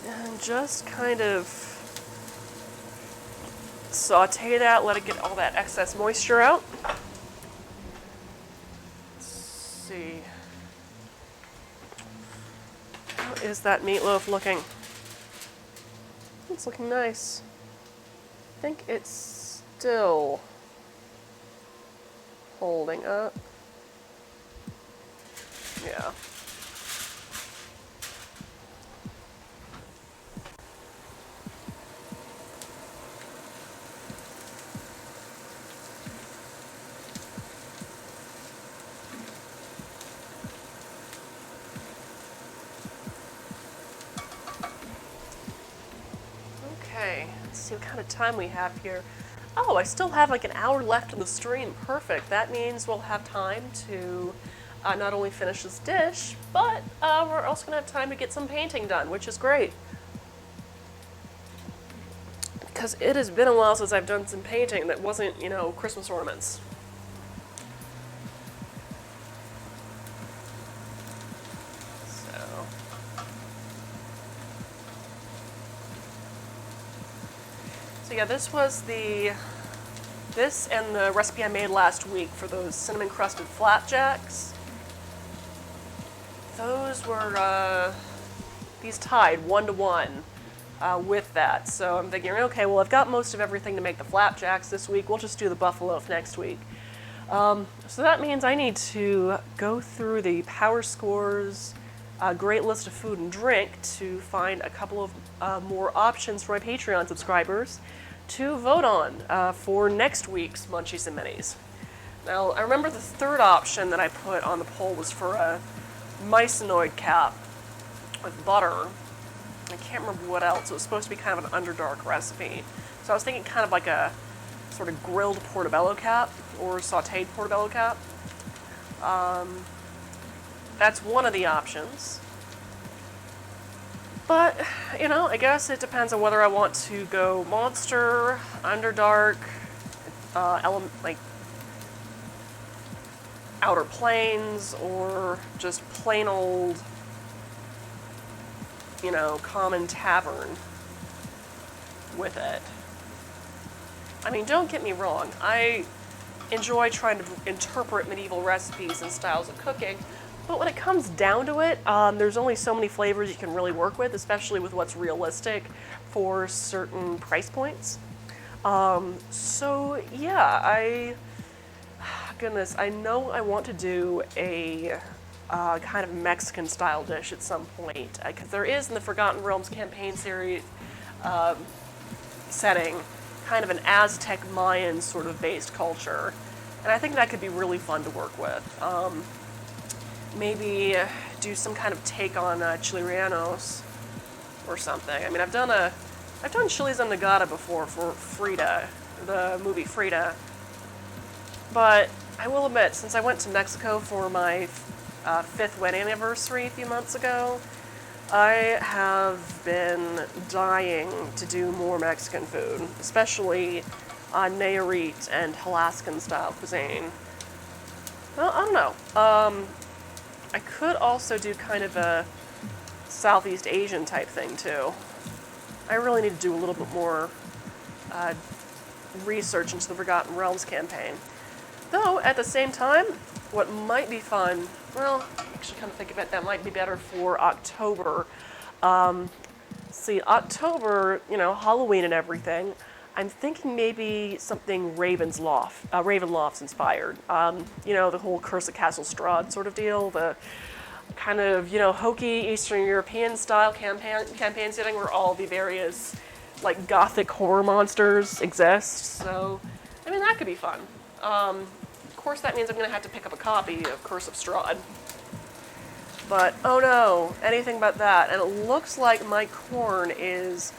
And just kind of saute that, let it get all that excess moisture out. Let's see. How is that meatloaf looking? It's looking nice. I think it's still holding up. Yeah. Okay, let's see what kind of time we have here. Oh, I still have like an hour left in the stream. Perfect. That means we'll have time to not only finish this dish, but we're also going to have time to get some painting done, which is great. Because it has been a while since I've done some painting that wasn't, you know, Christmas ornaments. So yeah, this and the recipe I made last week for those cinnamon crusted flapjacks. Those were, these tied 1-to-1 with that. So I'm thinking, okay, well, I've got most of everything to make the flapjacks this week. We'll just do the Buffaloaf next week. So that means I need to go through the Power Scores great list of food and drink to find a couple of more options for my Patreon subscribers to vote on for next week's Munchies and Minis. Now, I remember the third option that I put on the poll was for a mycinoid cap with butter. I can't remember what else. It was supposed to be kind of an Underdark recipe. So I was thinking kind of like a sort of grilled portobello cap or sauteed portobello cap. That's one of the options. But, you know, I guess it depends on whether I want to go monster, Underdark, like Outer Plains, or just plain old, you know, common tavern with it. I mean, don't get me wrong. I enjoy trying to interpret medieval recipes and styles of cooking. But when it comes down to it, there's only so many flavors you can really work with, especially with what's realistic for certain price points. So yeah, goodness, I know I want to do a kind of Mexican style dish at some point, because there is in the Forgotten Realms campaign series setting kind of an Aztec Mayan sort of based culture, and I think that could be really fun to work with. Maybe do some kind of take on chili rellenos or something. I mean, I've done chilies en nogada before for Frida, the movie Frida. But I will admit, since I went to Mexico for my 5th wedding anniversary a few months ago, I have been dying to do more Mexican food, especially Nayarit and Alaskan style cuisine. Well, I don't know. I could also do kind of a Southeast Asian type thing too. I really need to do a little bit more research into the Forgotten Realms campaign. Though, at the same time, what might be fun, well, actually come to think of it, that might be better for October. See, October, you know, Halloween and everything, I'm thinking maybe something Ravenloft's inspired. You know, the whole Curse of Castle Strahd sort of deal, the kind of, you know, hokey Eastern European style campaign setting where all the various, like, gothic horror monsters exist. So, I mean, that could be fun. Of course, that means I'm going to have to pick up a copy of Curse of Strahd. But, oh no, anything but that. And it looks like my corn is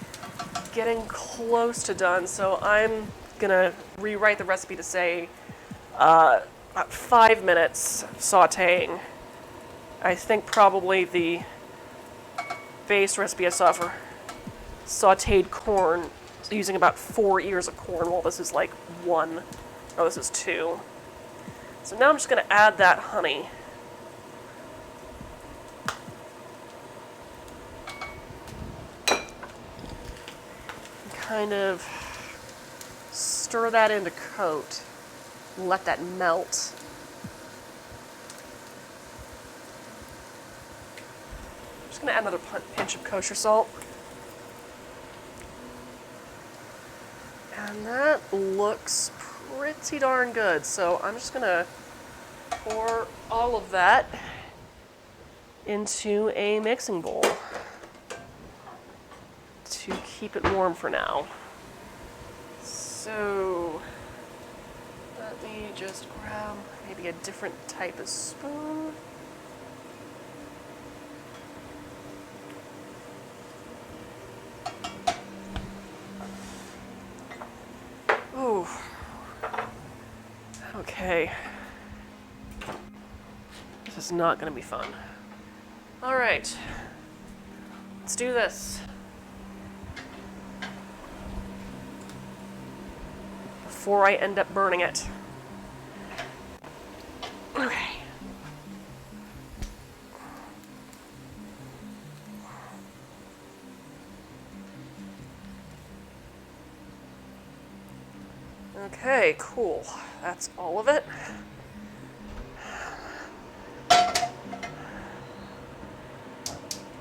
getting close to done, so I'm gonna rewrite the recipe to say 5 minutes sauteing. I think probably the base recipe I saw for sauteed corn, using about 4 ears of corn, while this is like 1. Oh, this is 2. So now I'm just going to add that honey. And kind of stir that into coat. Let that melt. I'm just going to add another pinch of kosher salt. And that looks pretty darn good. So I'm just going to pour all of that into a mixing bowl to keep it warm for now. So let me just grab maybe a different type of spoon. Ooh. Okay. This is not going to be fun. All right. Let's do this. Before I end up burning it. Okay. Okay, cool. That's all of it.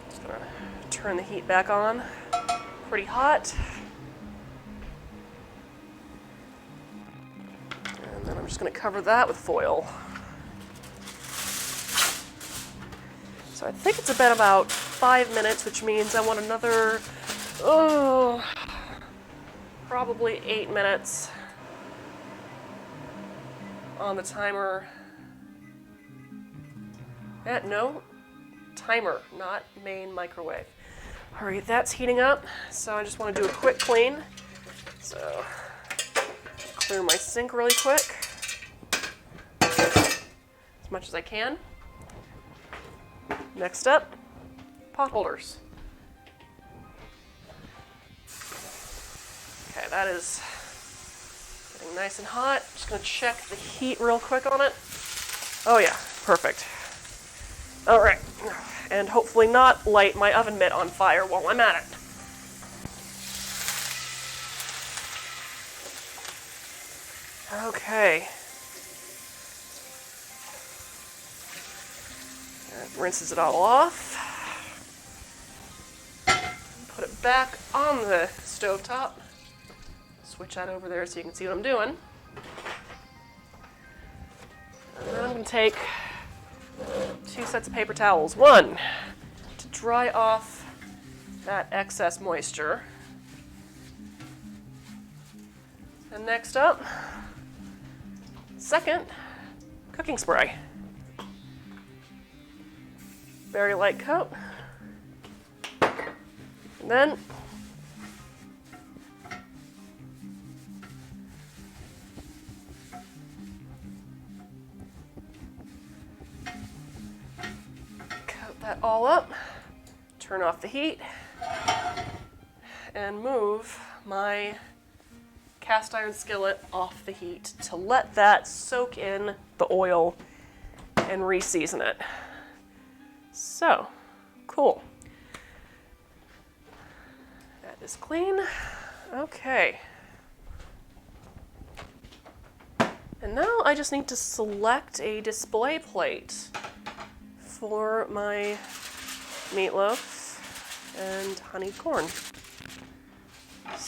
Just gonna turn the heat back on. Pretty hot. And then I'm just gonna cover that with foil. So I think it's been about 5 minutes, which means I want another, probably 8 minutes on the timer. No, timer, not main microwave. All right, that's heating up, so I just want to do a quick clean. So clear my sink really quick, as much as I can. Next up, pot holders. Okay, that is getting nice and hot. Just gonna check the heat real quick on it. Oh yeah, perfect. All right, and hopefully not light my oven mitt on fire while I'm at it. Okay. That rinses it all off. Put it back on the stovetop. Switch that over there so you can see what I'm doing. And then I'm going to take 2 sets of paper towels. One, to dry off that excess moisture. And next up, second, cooking spray. Very light coat. And then coat that all up, turn off the heat, and move my cast iron skillet off the heat to let that soak in the oil and re-season it. So, cool. That is clean. Okay. And now I just need to select a display plate for my meatloaf and honeyed corn.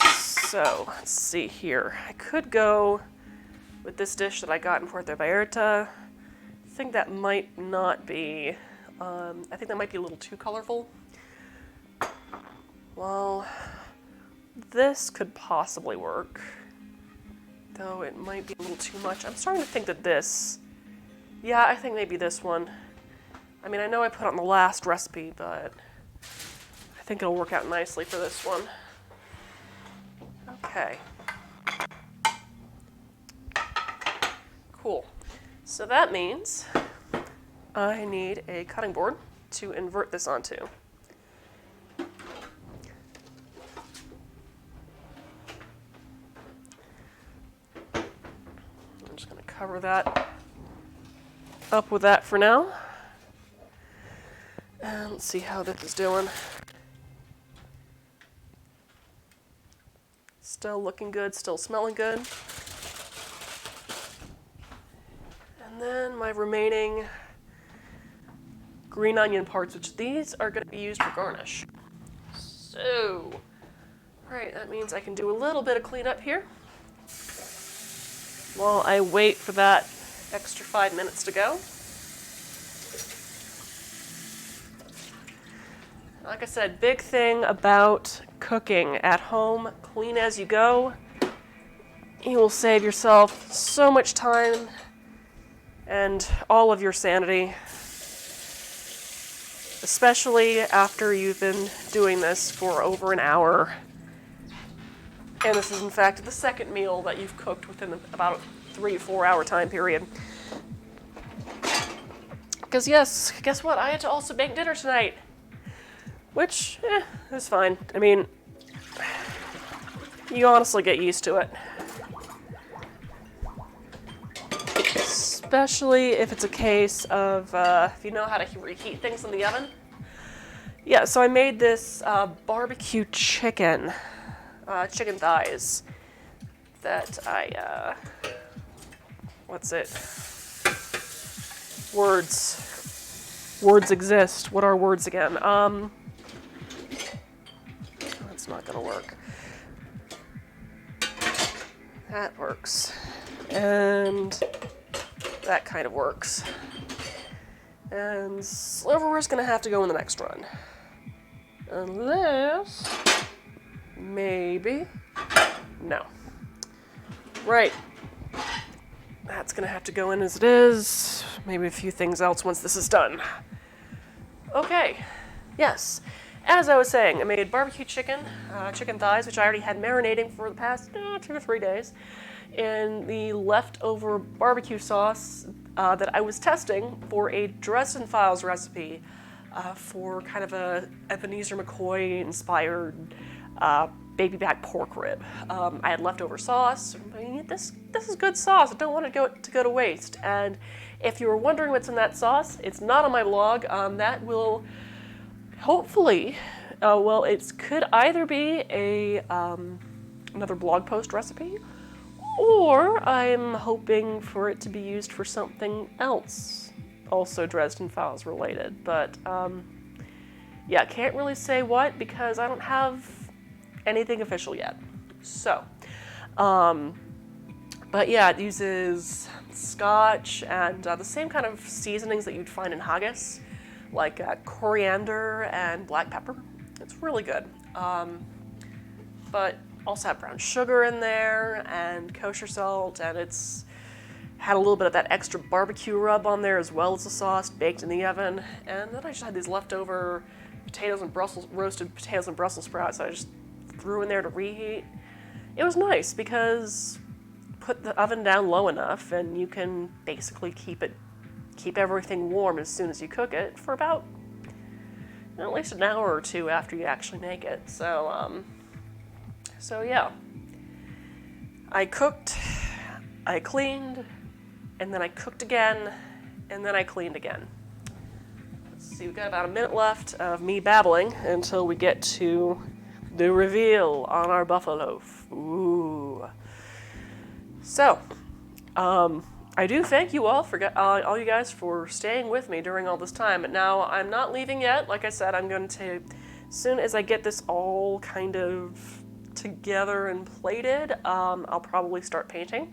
So, let's see here. I could go with this dish that I got in Puerto Vallarta. I think that might not be, I think that might be a little too colorful. Well, this could possibly work, though it might be a little too much. I'm starting to think that this, yeah, I think maybe this one. I mean, I know I put it on the last recipe, but I think it'll work out nicely for this one. Okay. Cool. So that means I need a cutting board to invert this onto. just going to cover that up with that for now. And let's see how this is doing. Still looking good, still smelling good. And then my remaining green onion parts, which these are going to be used for garnish. So, alright, that means I can do a little bit of cleanup here while I wait for that extra 5 minutes to go. Like I said, big thing about cooking at home, clean as you go. You will save yourself so much time and all of your sanity, especially after you've been doing this for over an hour. And this is in fact the second meal that you've cooked within about a 3-4 hour time period. Because yes, guess what? I had to also make dinner tonight. Which, is fine. I mean, you honestly get used to it. Especially if it's a case of, if you know how to reheat things in the oven. Yeah, so I made this barbecue chicken, chicken thighs, that I, what's it? Words exist. What are words again? That's not gonna work. That works. And that kind of works. And silverware's gonna have to go in the next run. Unless, maybe, no. Right. That's gonna have to go in as it is. Maybe a few things else once this is done. Okay, yes. As I was saying, I made barbecue chicken, chicken thighs, which I already had marinating for the past 2 to 3 days, in the leftover barbecue sauce that I was testing for a Dresden Files recipe for kind of a Ebenezer McCoy-inspired baby back pork rib. I had leftover sauce. I mean, this is good sauce. I don't want it to go to waste. And if you were wondering what's in that sauce, it's not on my blog. That will hopefully, it could either be another blog post recipe, or I'm hoping for it to be used for something else, also Dresden Files related. But yeah, can't really say what because I don't have anything official yet. So, but yeah, it uses scotch and the same kind of seasonings that you'd find in haggis, like coriander and black pepper. It's really good. But also have brown sugar in there and kosher salt, and it's had a little bit of that extra barbecue rub on there as well as the sauce baked in the oven. And then I just had these leftover roasted potatoes and Brussels sprouts that I just threw in there to reheat. It was nice because put the oven down low enough and you can basically keep everything warm as soon as you cook it for about at least an hour or 2 after you actually make it. So yeah. I cooked, I cleaned, and then I cooked again, and then I cleaned again. Let's see, we've got about a minute left of me babbling until we get to the reveal on our Buffaloaf. Ooh. So, I do thank you all all you guys for staying with me during all this time. But now I'm not leaving yet. Like I said, I'm going to, as soon as I get this all kind of together and plated, I'll probably start painting.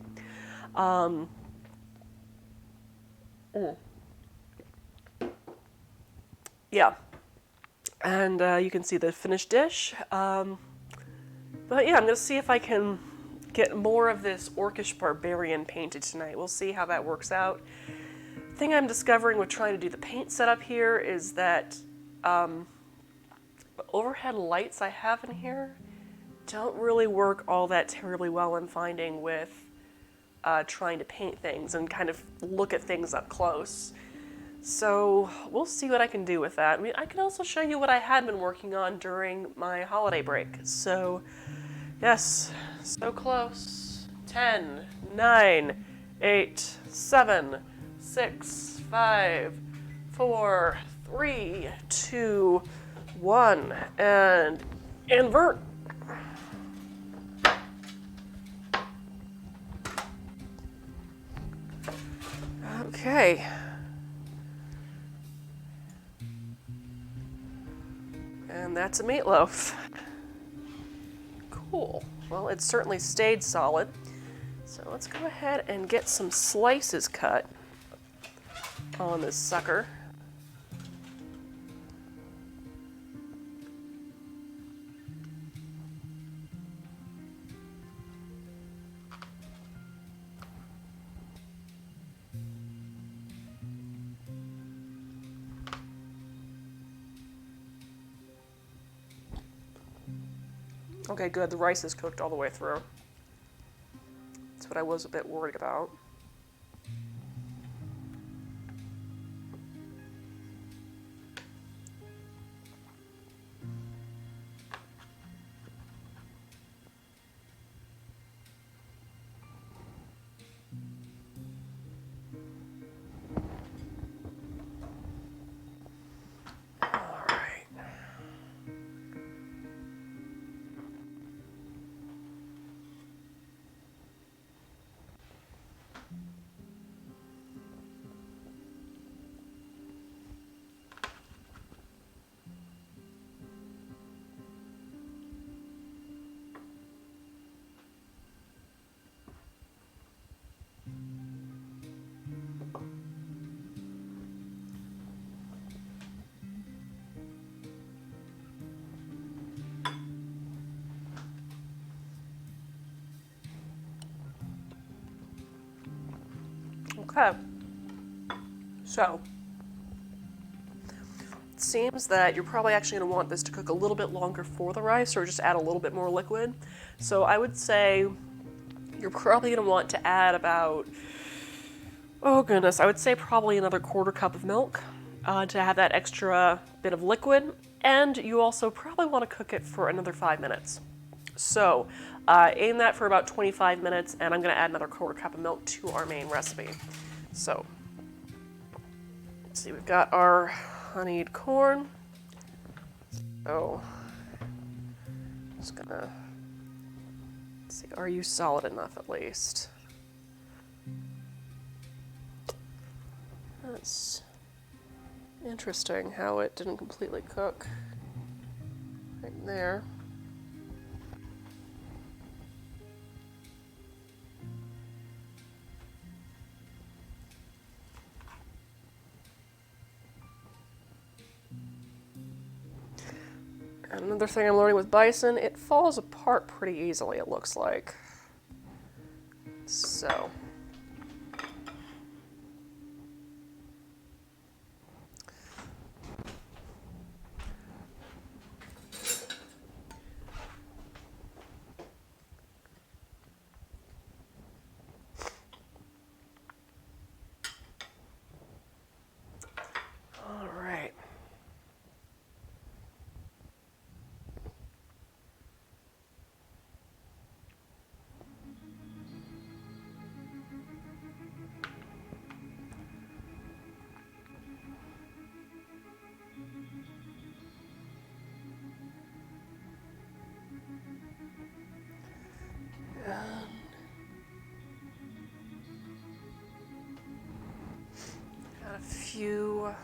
Yeah. And you can see the finished dish. But yeah, I'm going to see if I can get more of this Orcish Barbarian painted tonight. We'll see how that works out. The thing I'm discovering with trying to do the paint setup here is that the overhead lights I have in here don't really work all that terribly well, I'm finding, with trying to paint things and kind of look at things up close. So we'll see what I can do with that. I mean, I can also show you what I had been working on during my holiday break. So, yes, so close. 10, 9, 8, 7, 6, 5, 4, 3, 2, 1, and invert. Okay. And that's a meatloaf. Cool. Well, it certainly stayed solid. So let's go ahead and get some slices cut on this sucker. Okay, good. The rice is cooked all the way through. That's what I was a bit worried about. Okay, so it seems that you're probably actually going to want this to cook a little bit longer for the rice, or just add a little bit more liquid. So I would say you're probably going to want to add about, oh goodness, I would say probably another 1/4 cup of milk to have that extra bit of liquid, and you also probably want to cook it for another 5 minutes. So aim that for about 25 minutes, and I'm going to add another 1/4 cup of milk to our main recipe. So, let's see, we've got our honeyed corn. So, just gonna, let's see, are you solid enough at least? That's interesting how it didn't completely cook right there. Another thing I'm learning with bison, it falls apart pretty easily, it looks like. So. All right. Got a few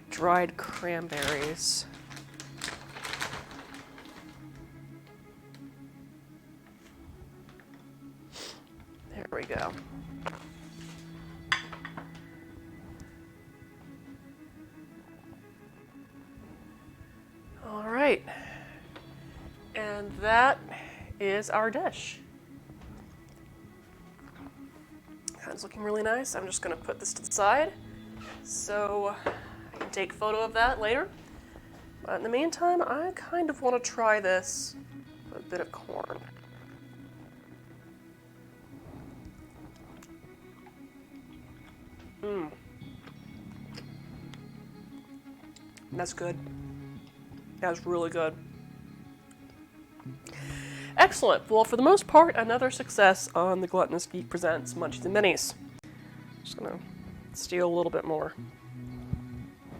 dried cranberries. There we go. All right. And that is our dish. It's looking really nice. I'm just going to put this to the side so I can take a photo of that later. But in the meantime, I kind of want to try this with a bit of corn. That's good. That's really good. Excellent. Well, for the most part, another success on the Gluttonous Geek Presents Munchies and Minis. Just gonna steal a little bit more.